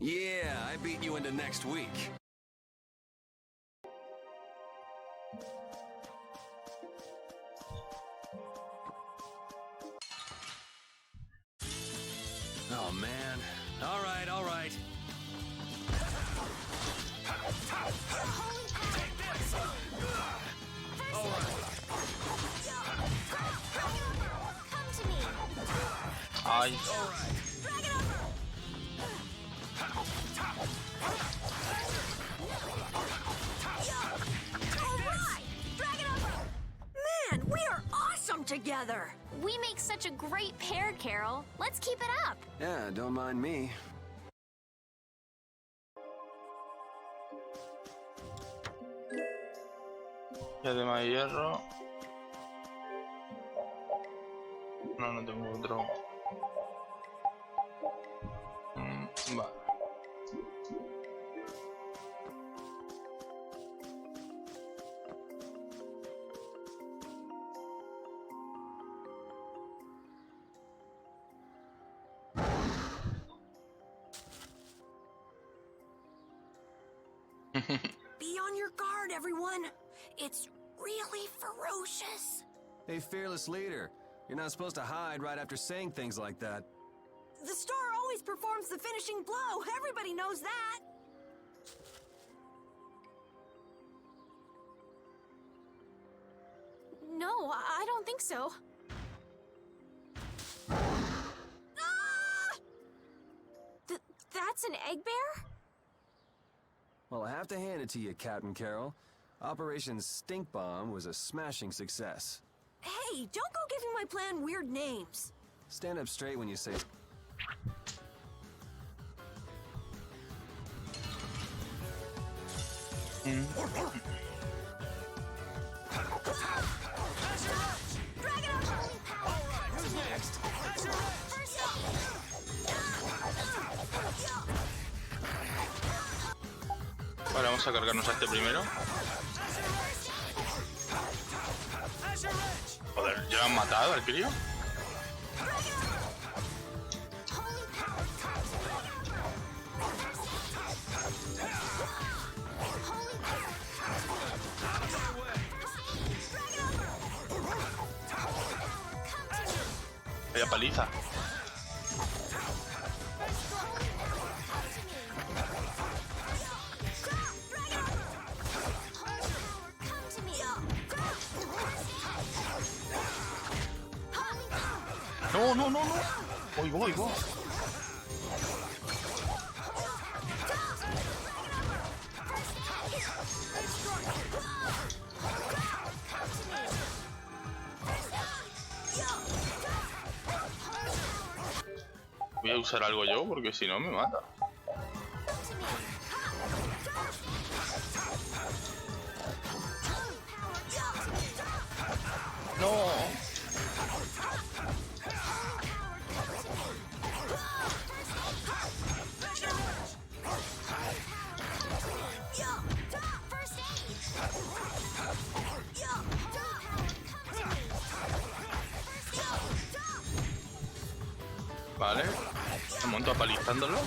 S3: Yeah, I beat you into next week. Oh man. All right, all right.
S4: All right. Come to me.
S1: Ay.
S4: All right.
S2: Man, we are awesome together.
S4: We make such a great pair, Carol. Let's keep it up.
S3: Yeah, don't mind me.
S1: Diadema de hierro. No, no tengo otro. Vale.
S2: Be on your guard, everyone. It's really ferocious.
S3: Hey, fearless leader. You're not supposed to hide right after saying things like that.
S2: The star always performs the finishing blow. Everybody knows that.
S4: No, I don't think so.
S2: Ah!
S4: That's an egg bear?
S3: Well, I have to hand it to you, Captain Carroll. Operation Stink Bomb was a smashing success.
S2: Hey, don't go giving my plan weird names.
S3: Stand up straight when you say...
S1: Vale, vamos a cargarnos a este primero. Joder, ¿ya lo han matado al crío? Vaya paliza. No, no, no, no. Voy. Voy a usar algo yo porque si no me mata. No. Vale, me monto apalizándolo.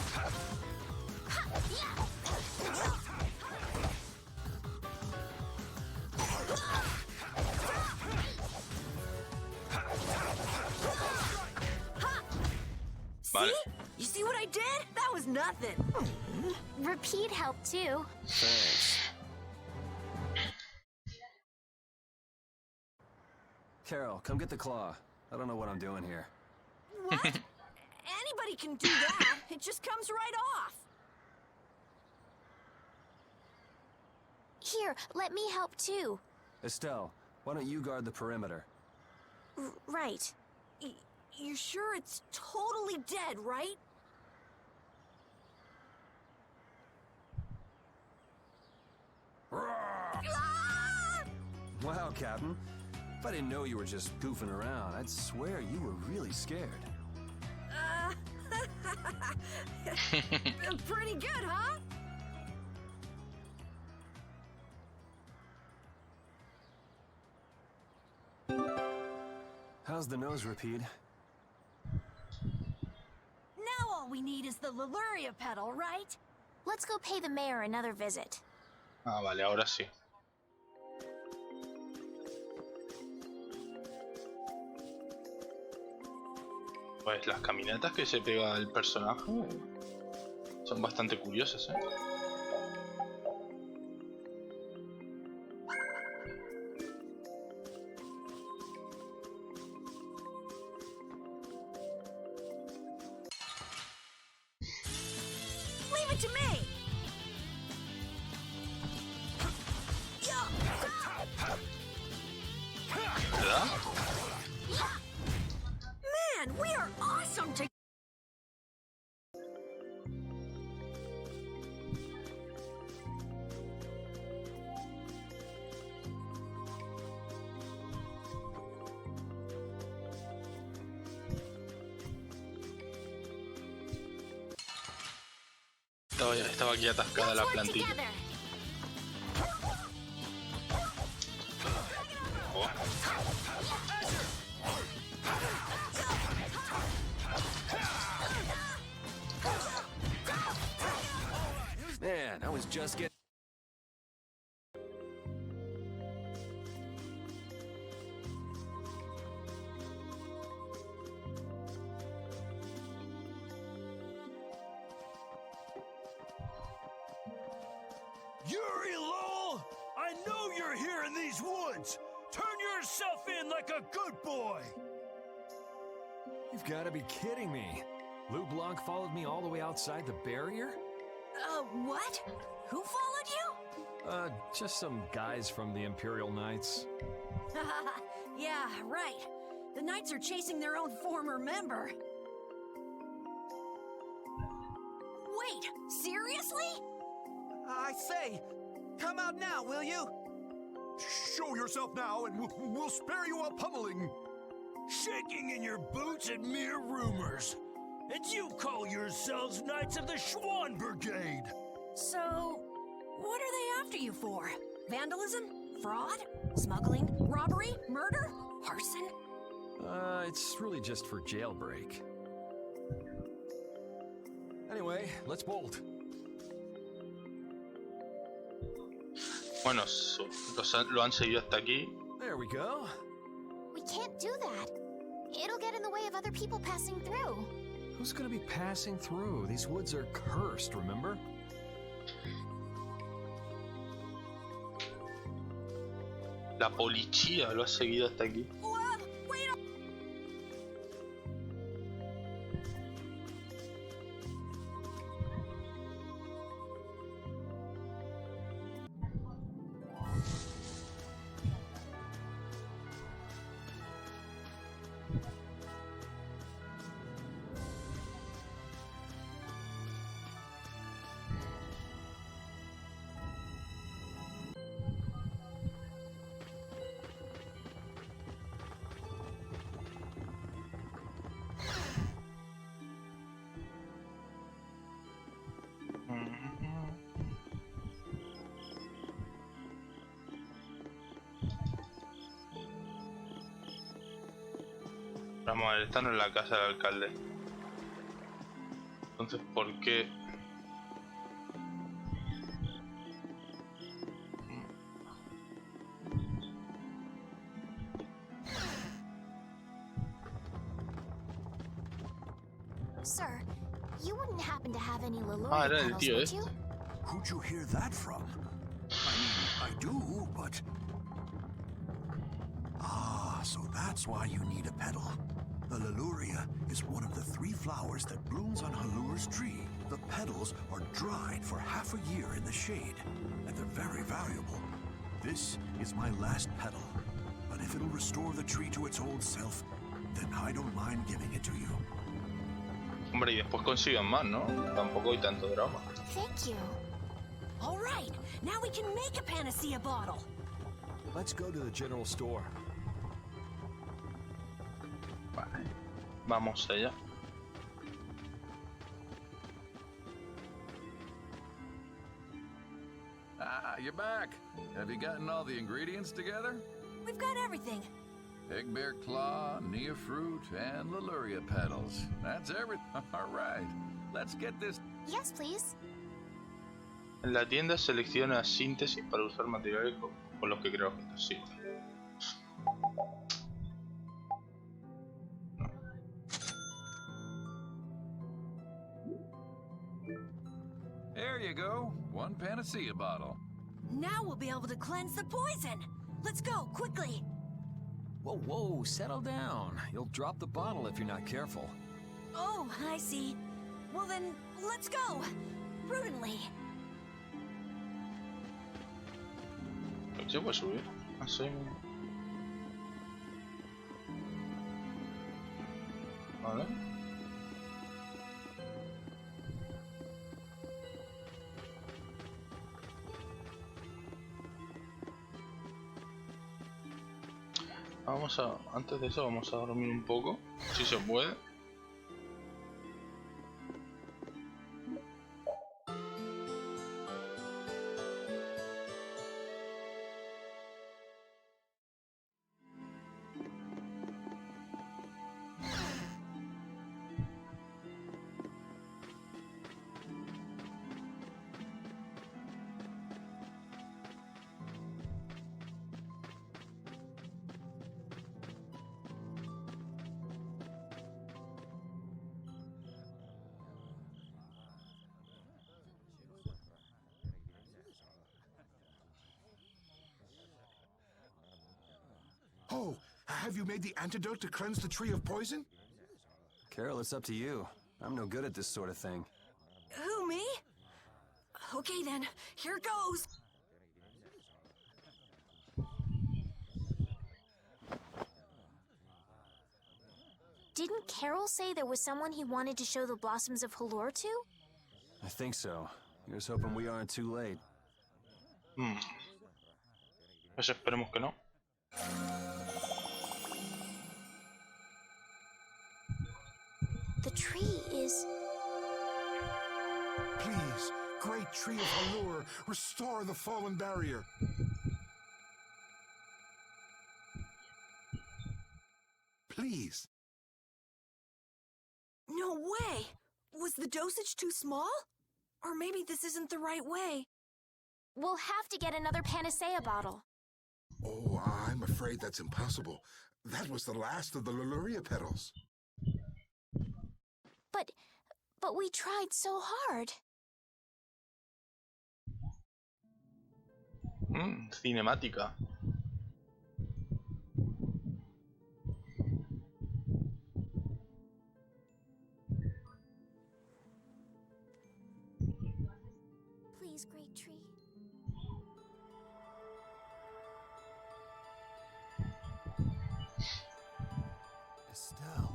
S1: Vale.
S2: You see what I did? That was nothing.
S4: Repeat helped too.
S3: Thanks. Carol, come get the claw. I don't know what I'm doing here.
S2: What? Anybody can do that. It just comes right off.
S4: Here, let me help too.
S3: Estelle, why don't you guard the perimeter?
S4: Right.
S2: You're sure it's totally dead, right?
S3: Wow, Captain. If I didn't know you were just goofing around, I'd swear you were really scared.
S2: Pretty good, huh?
S3: How's the nose, Repeat?
S2: Now all we need is the Leluria pedal, right?
S4: Let's go pay the mayor another visit.
S1: Ah, vale, ahora sí. Pues las caminatas que se pega el personaje son bastante curiosas, ¿eh?
S2: Leave it to me.
S1: ¿Verdad?
S2: Man, we are awesome together.
S1: Estaba aquí atascada la plantilla. Oh.
S3: Man, I was just getting...
S10: Yuri Lowell, I know you're here in these woods. Turn yourself in like a good boy.
S8: You've got to be kidding me. Lou Blanc followed me all the way outside the barrier?
S2: What? Who followed you?
S8: Just some guys from the Imperial Knights.
S2: Yeah, right. The Knights are chasing their own former member. Wait, seriously?
S10: I say, come out now, will you?
S5: Show yourself now, and we'll spare you a pummeling.
S10: Shaking in your boots at mere rumors. And you call yourselves Knights of the Schwann Brigade.
S2: So, what are they after you for? Vandalism? Fraud? Smuggling? Robbery? Murder? Arson?
S8: It's really just for jailbreak. Anyway, let's bolt.
S1: Bueno, lo han seguido hasta aquí.
S8: There we go.
S4: We can't do that. It'll get in the way of other people passing through.
S8: Who's gonna be passing through? These woods are cursed, remember?
S1: La policía lo ha seguido hasta aquí. Vamos a ver, esta no es la casa del alcalde. Entonces, ¿por qué?
S4: Sir, you wouldn't happen to have any Leluria
S1: Era el
S4: petals,
S1: tío
S4: would
S1: este.
S4: you?
S5: Who'd you hear that from? I mean, I do, but... Ah, so that's why you need a petal. The Leluria is one of the 3 flowers that blooms on Halur's tree. The petals are dried for half a year in the shade, and they're very valuable. This is my last petal, but if it'll restore the tree to its old self, then I don't mind giving it to you.
S1: Hombre, y después consigan más, ¿no? Tampoco hay tanto drama.
S4: Thank you.
S2: All right, now we can make a panacea bottle.
S8: Let's go to the general store.
S1: Vale, vamos allá.
S9: Ah, you're back. Have you gotten all the ingredients together?
S2: We've got everything.
S9: Egg bear claw, nia fruit, and Leluria petals. That's everything. All right. Let's get this.
S4: Yes, please.
S1: En la tienda selecciona síntesis para usar materiales con los que creo que necesito.
S9: There you go. 1 panacea bottle.
S2: Now we'll be able to cleanse the poison. Let's go, quickly.
S8: Whoa, whoa, settle down. You'll drop the bottle if you're not careful.
S2: Oh, I see. Well then, let's go. Prudently.
S1: ¿Se puede subir? Así. Vale. Vamos a... Antes de eso vamos a dormir un poco, si se puede.
S11: Oh, have you made the antidote to cleanse the tree of poison?
S3: Carol, it's up to you. I'm no good at this sort of thing.
S2: Who, me? Okay then, here goes.
S4: Didn't Carol say there was someone he wanted to show the blossoms of Halure to?
S3: I think so. Here's hoping we aren't too late.
S1: Pues esperemos que no.
S4: The tree is...
S11: Please, great tree of Halure, restore the fallen barrier. Please.
S2: No way! Was the dosage too small? Or maybe this isn't the right way.
S4: We'll have to get another panacea bottle.
S11: Oh, I'm afraid that's impossible. That was the last of the Luria petals.
S4: But we tried so hard.
S1: Cinemática.
S4: Please, great tree.
S3: Estelle.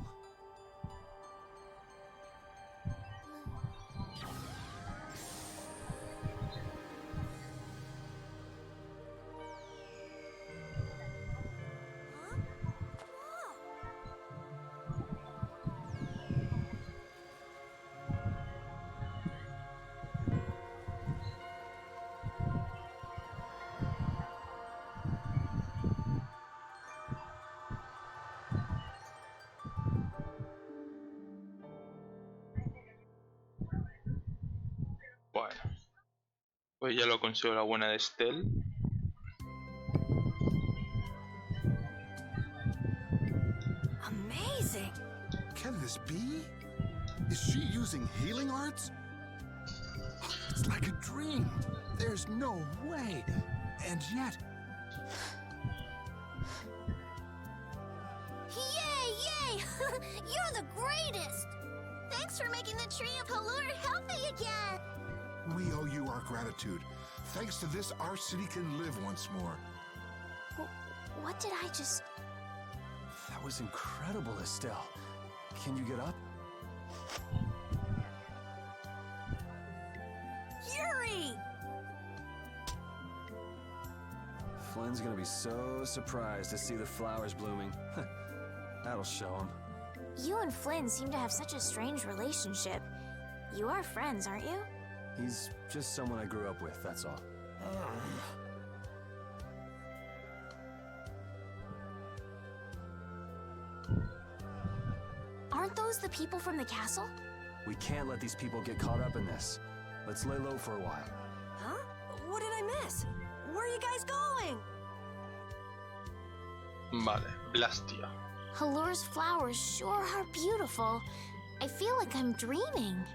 S1: Bueno, pues ya lo consigo la buena de Estelle.
S2: Amazing.
S11: Can this be? Is she using healing arts? It's like a dream. There's no way. And yet...
S4: Yay! You're the greatest! Thanks for making the tree of Halur healthy again!
S11: We owe you our gratitude. Thanks to this, our city can live once more.
S4: What did I just...
S3: That was incredible, Estelle. Can you get up?
S2: Yuri!
S3: Flynn's gonna be so surprised to see the flowers blooming. That'll show him.
S4: You and Flynn seem to have such a strange relationship. You are friends, aren't you?
S3: He's just someone I grew up with, that's all.
S4: Aren't those the people from the castle?
S3: We can't let these people get caught up in this. Let's lay low for a while.
S2: Huh? What did I miss? Where are you guys going?
S1: Vale, Blastia.
S4: Halur's flowers sure are beautiful. I feel like I'm dreaming.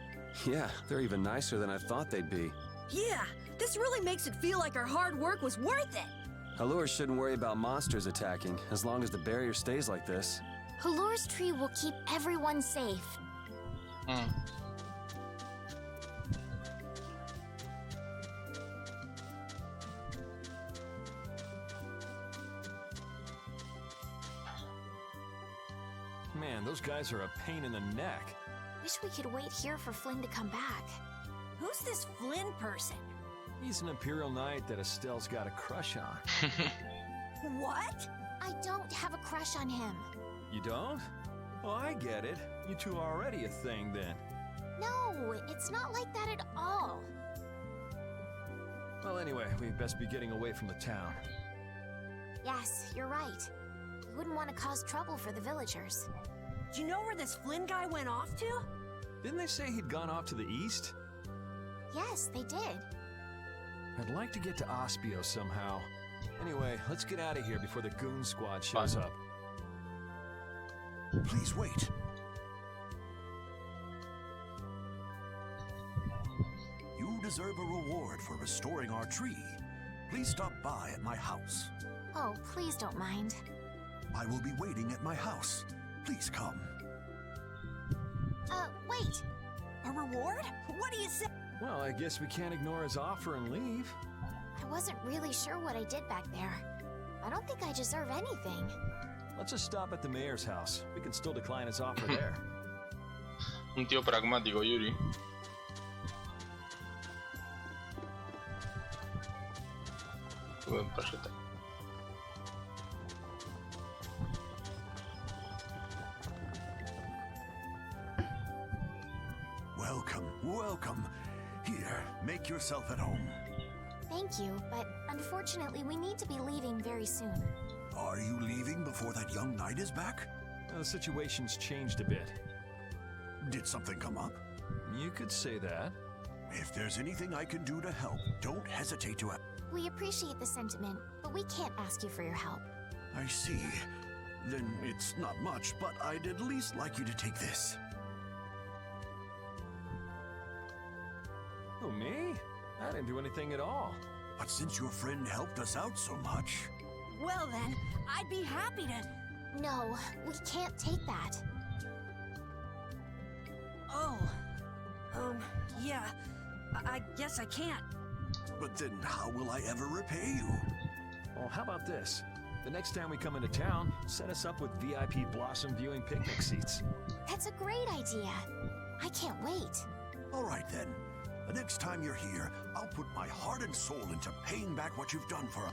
S3: Yeah, they're even nicer than I thought they'd be.
S2: Yeah, this really makes it feel like our hard work was worth it.
S3: Halur shouldn't worry about monsters attacking, as long as the barrier stays like this.
S4: Halur's tree will keep everyone safe.
S8: Man, those guys are a pain in the neck.
S4: Wish we could wait here for Flynn to come back.
S2: Who's this Flynn person?
S8: He's an Imperial Knight that Estelle's got a crush on.
S2: What?
S4: I don't have a crush on him.
S8: You don't? Oh, I get it. You two are already a thing then.
S4: No, it's not like that at all.
S8: Well, anyway, we'd best be getting away from the town.
S4: Yes, you're right. We wouldn't want to cause trouble for the villagers.
S2: Do you know where this Flynn guy went off to?
S8: Didn't they say he'd gone off to the east?
S4: Yes, they did.
S8: I'd like to get to Ospio somehow. Anyway, let's get out of here before the goon squad shows up.
S5: Please wait. You deserve a reward for restoring our tree. Please stop by at my house.
S4: Oh, please don't mind.
S5: I will be waiting at my house. Please come.
S4: Wait.
S2: A reward? What do you say?
S8: Well, I guess we can't ignore his offer and leave.
S4: I wasn't really sure what I did back there. I don't think I deserve anything.
S8: Let's just stop at the mayor's house. We can still decline his offer there.
S1: Un tío pragmático, Yuri. Buen persona.
S5: Welcome. Here, make yourself at home.
S4: Thank you, but unfortunately we need to be leaving very soon.
S5: Are you leaving before that young knight is back?
S8: The situation's changed a bit.
S5: Did something come up?
S8: You could say that.
S5: If there's anything I can do to help, don't hesitate to ask.
S4: We appreciate the sentiment, but we can't ask you for your help.
S5: I see. Then it's not much, but I'd at least like you to take this.
S8: Who, me? I didn't do anything at all.
S5: But since your friend helped us out so much...
S2: Well then, I'd be happy to...
S4: No, we can't take that.
S2: Oh. Yeah. I guess I can't.
S5: But then how will I ever repay you?
S8: Well, how about this? The next time we come into town, set us up with VIP blossom viewing picnic seats.
S4: That's a great idea. I can't wait.
S5: All right then. The next time you're here, I'll put my heart and soul into paying back what you've done for us.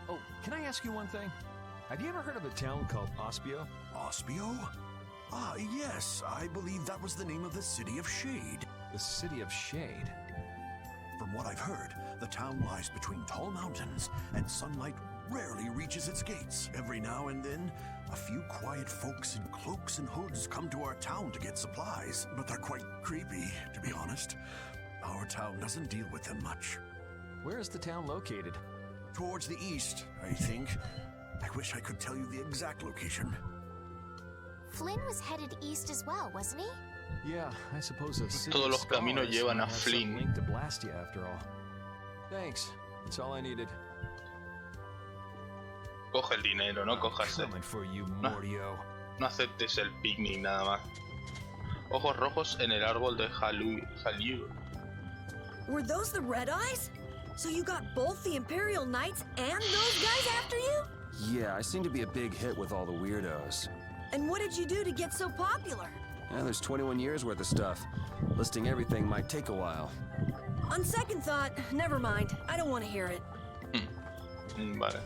S8: Oh, can I ask you one thing? Have you ever heard of a town called Ospio?
S5: Ospio? Ah, yes. I believe that was the name of the City of Shade.
S8: The City of Shade?
S5: From what I've heard, the town lies between tall mountains, and sunlight rarely reaches its gates. Every now and then, a few quiet folks in cloaks and hoods come to our town to get supplies, but they're quite creepy, to be honest. Our town doesn't deal with them much.
S8: Where is the town located?
S5: Towards the east, I think. I wish I could tell you the exact location.
S4: Flynn was headed east as well, wasn't he?
S8: Yeah, I suppose a city
S1: Todos
S8: of
S1: los caminos
S8: stars
S1: llevan
S8: might
S1: a
S8: have some
S1: Flynn.
S8: link to Blastia after all. Thanks. That's all I needed.
S1: Coge el dinero, no cojas el...
S8: Coming for you, Mordio.
S1: No aceptes el picnic nada más. Ojos rojos en el árbol de Jalil.
S2: Were those the Red Eyes? So you got both the Imperial Knights and those guys after you?
S3: Yeah, I seem to be a big hit with all the weirdos.
S2: And what did you do to get so popular?
S3: Yeah, there's 21 years worth of stuff. Listing everything might take a while.
S2: On second thought, never mind. I don't want to hear it.
S1: Vale.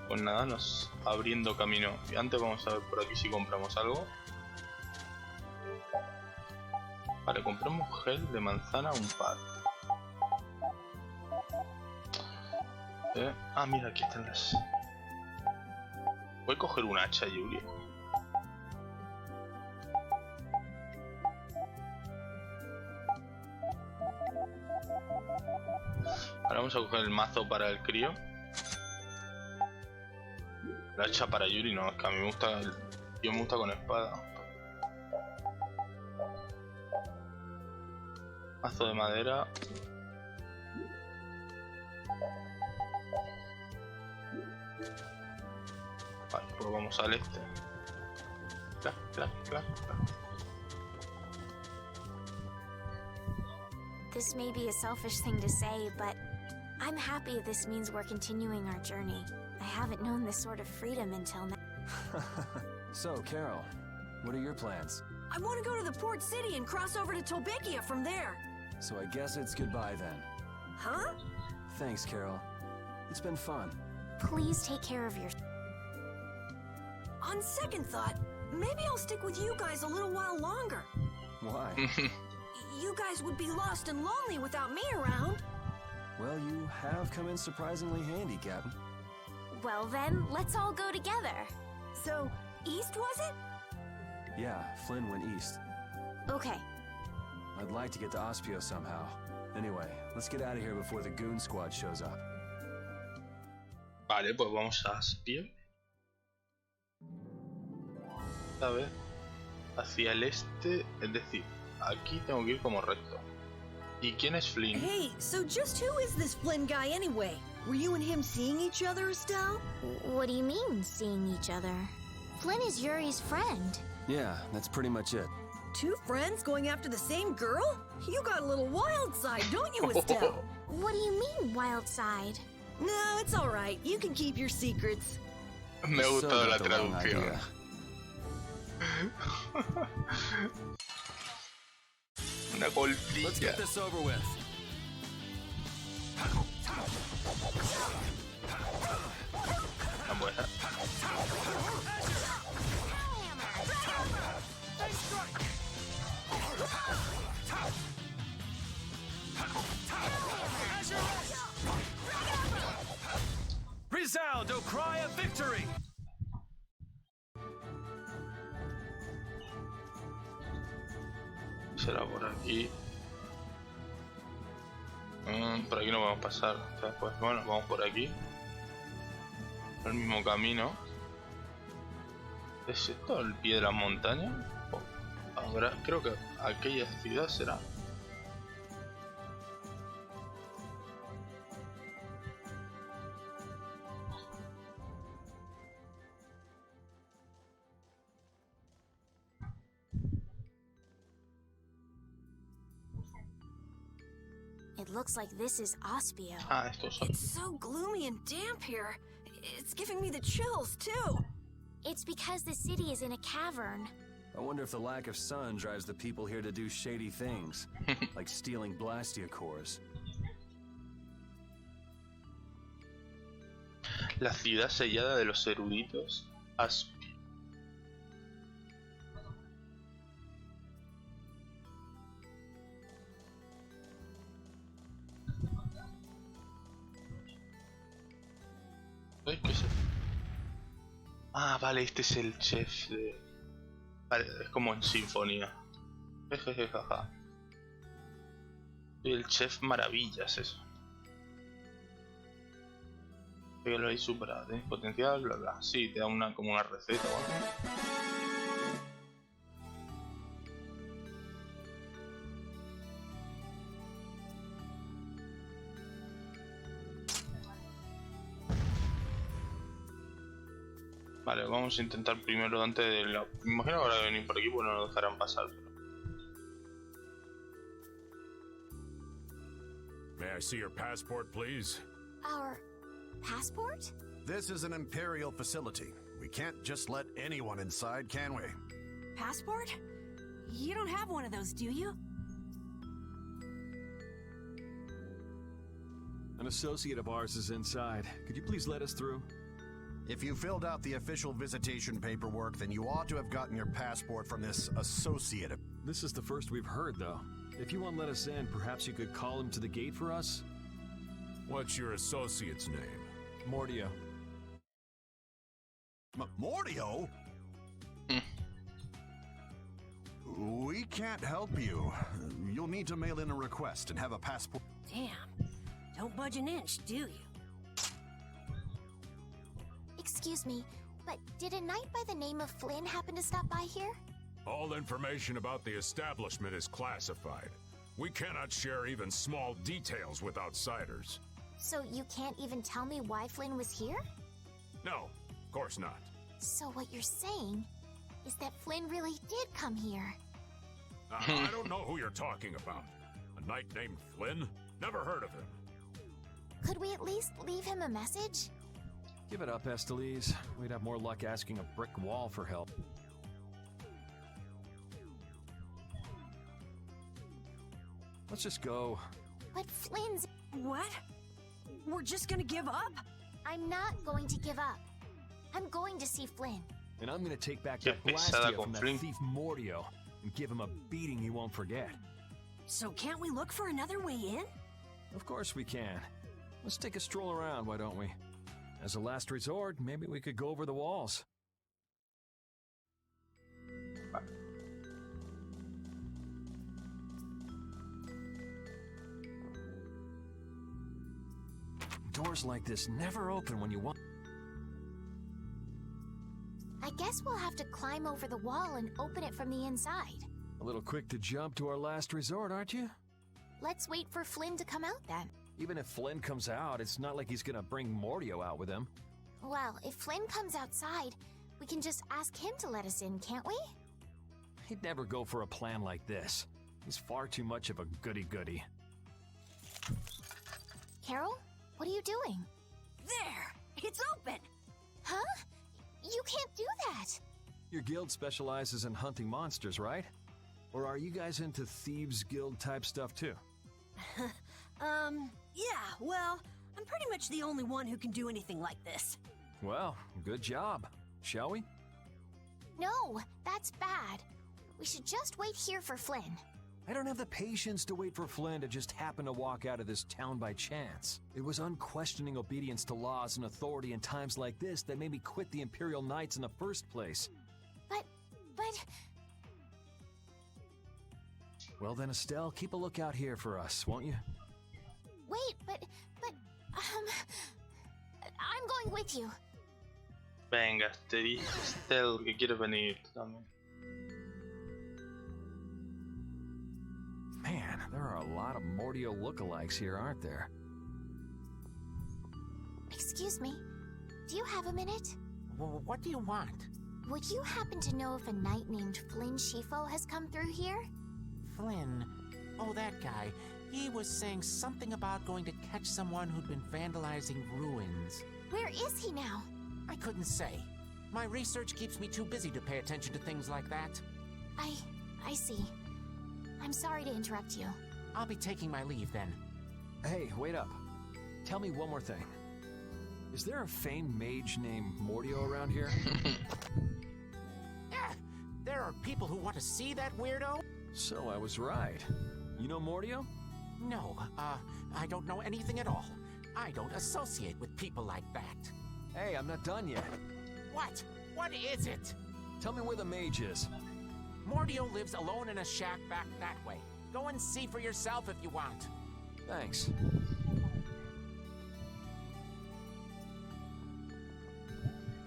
S1: Pues nada, nos abriendo camino. Y antes vamos a ver por aquí si compramos algo. Vale, compramos gel de manzana un par. Ah, mira, aquí están las... Voy a coger un hacha, Yuri. Ahora vamos a coger el mazo para el crío. La hacha para Yuri, no, es que a mí me gusta... Yo me gusta con espada. Mazo de madera. Vale, pues vamos al este. Clac, clac, clac, clac.
S4: This may be a selfish thing to say, but I'm happy this means we're continuing our journey. I haven't known this sort of freedom until now.
S3: So, Carol, what are your plans?
S2: I want to go to the port city and cross over to Tolbekia from there.
S3: So I guess it's goodbye then.
S2: Huh?
S3: Thanks, Carol. It's been fun.
S4: Please take care of your...
S2: On second thought, maybe I'll stick with you guys a little while longer.
S3: Why?
S2: You guys would be lost and lonely without me around.
S3: Well, you have come in surprisingly handy, Captain.
S4: Well then, let's all go together.
S2: So, east was it?
S3: Yeah, Flynn went east.
S4: Okay.
S3: I'd like to get to Ospio somehow. Anyway, let's get out of here before the goon squad shows up.
S1: Vale, pues vamos a Aspio. A ver, hacia el este, es decir, aquí tengo que ir como recto. ¿Y quién es Flynn?
S2: Hey, so just who is this Flynn guy anyway? Were you and him seeing each other, Estelle?
S4: What do you mean, seeing each other? Flynn is Yuri's friend.
S3: Yeah, that's pretty much it.
S2: Two friends going after the same girl? You got a little wild side, don't you, Estelle?
S4: What do you mean, wild side?
S2: No, it's all right. You can keep your secrets.
S1: Me ha gustado la traducción. Una golpilla.
S3: Let's get this over with.
S1: Una buena.
S10: Resound, O cry of victory!
S1: Será por aquí. Por aquí no vamos a pasar. O sea, pues bueno, vamos por aquí. Por el mismo camino. ¿Es esto el pie de la montaña? Ahora, creo que aquella ciudad será.
S4: It looks like this is Ospio.
S1: Ah, estos son.
S2: It's so gloomy and damp here. It's giving me the chills, too.
S4: It's because the city is in a cavern.
S3: I wonder if the lack of sun drives the people here to do shady things, like stealing Blastia cores.
S1: La ciudad sellada de los eruditos. Aspi. Ay, ¿qué es esto? Ah, vale, este es el chef de... Vale, es como en sinfonía. Jejeje, jaja. El chef maravillas, eso. Que lo hay superado, tienes potencial, bla bla. Sí, te da una como una receta o algo. Vale, vamos a intentar primero antes de la... Me imagino que ahora de venir por aquí, pues no nos dejarán pasar.
S10: May I see your passport, please?
S4: Our passport?
S5: This is an Imperial facility. We can't just let anyone inside, can we?
S2: Passport? You don't have one of those, do you?
S8: An associate of ours is inside. Could you please let us through?
S5: If you filled out the official visitation paperwork, then you ought to have gotten your passport from this associate.
S8: This is the first we've heard, though. If you won't let us in, perhaps you could call him to the gate for us?
S10: What's your associate's name?
S8: Mordio.
S5: Mordio? We can't help you. You'll need to mail in a request and have a passport.
S2: Damn. Don't budge an inch, do you?
S4: Excuse me, but did a knight by the name of Flynn happen to stop by here?
S10: All information about the establishment is classified. We cannot share even small details with outsiders.
S4: So you can't even tell me why Flynn was here?
S10: No, of course not.
S4: So what you're saying is that Flynn really did come here.
S10: I don't know who you're talking about. A knight named Flynn? Never heard of him.
S4: Could we at least leave him a message?
S8: Give it up, Estelise. We'd have more luck asking a brick wall for help. Let's just go.
S4: But Flynn's...
S2: What? We're just gonna give up?
S4: I'm not going to give up. I'm going to see Flynn.
S8: And I'm gonna take back that
S1: pesada
S8: Blastia
S1: con
S8: from that
S1: Flynn.
S8: thief Mordio and give him a beating he won't forget.
S2: So can't we look for another way in?
S8: Of course we can. Let's take a stroll around, why don't we? As a last resort, maybe we could go over the walls. Doors like this never open when you want.
S4: I guess we'll have to climb over the wall and open it from the inside.
S8: A little quick to jump to our last resort, aren't you?
S4: Let's wait for Flynn to come out then.
S8: Even if Flynn comes out, it's not like he's gonna bring Mordio out with him.
S4: Well, if Flynn comes outside, we can just ask him to let us in, can't we?
S8: He'd never go for a plan like this. He's far too much of a goody-goody.
S4: Carol, what are you doing?
S2: There! It's open!
S4: Huh? You can't do that!
S8: Your guild specializes in hunting monsters, right? Or are you guys into Thieves Guild type stuff too?
S2: Yeah, well, I'm pretty much the only one who can do anything like this.
S8: Well, good job. Shall we?
S4: No, that's bad. We should just wait here for Flynn.
S8: I don't have the patience to wait for Flynn to just happen to walk out of this town by chance. It was unquestioning obedience to laws and authority in times like this that made me quit the Imperial Knights in the first place.
S4: But...
S8: Well then, Estelle, keep a lookout here for us, won't you?
S4: Wait, but... I'm going with you.
S1: Venga, Estel, que quieres venir también.
S8: Man, there are a lot of Mordio lookalikes here, aren't there?
S4: Excuse me, do you have a minute?
S12: What do you want?
S4: Would you happen to know if a knight named Flynn Shifo has come through here?
S12: Flynn? Oh, that guy. He was saying something about going to catch someone who'd been vandalizing ruins.
S4: Where is he now?
S12: I couldn't say. My research keeps me too busy to pay attention to things like that.
S4: I see. I'm sorry to interrupt you.
S12: I'll be taking my leave then.
S8: Hey, wait up. Tell me one more thing. Is there a famed mage named Mordio around here?
S12: There are people who want to see that weirdo?
S8: So I was right. You know Mordio?
S12: No, I don't know anything at all. I don't associate with people like that.
S8: Hey, I'm not done yet.
S12: What? What is it?
S8: Tell me where the mage is.
S12: Mordio lives alone in a shack back that way. Go and see for yourself if you want.
S8: Thanks.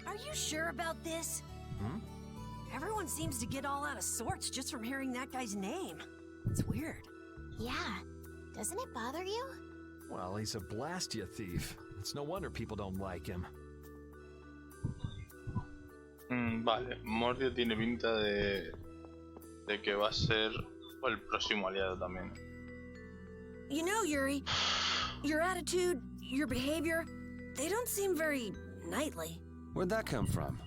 S2: Are you sure about this?
S8: Hmm?
S2: Everyone seems to get all out of sorts just from hearing that guy's name. It's weird.
S4: Yeah. Doesn't it bother you?
S8: Well, he's a Blastia thief. It's no wonder people don't like him.
S1: Vale, Mordio tiene pinta de que va a ser el próximo aliado también.
S2: You know, Yuri, your attitude, your behavior, they don't seem very knightly.
S3: Where'd that come from?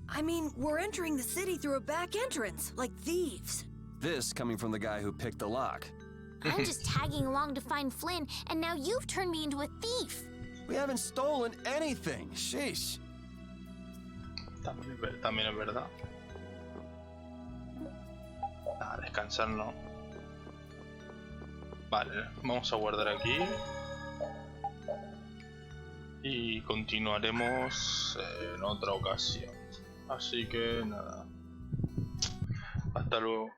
S2: I mean, we're entering the city through a back entrance, like thieves.
S3: This coming from the guy who picked the lock.
S4: I'm just tagging along to find Flynn, and now you've turned me into a thief.
S3: We haven't stolen anything. Sheesh.
S1: También es verdad. Ah, descansar no. Vale, vamos a guardar aquí. Y continuaremos en otra ocasión. Así que nada. Hasta luego.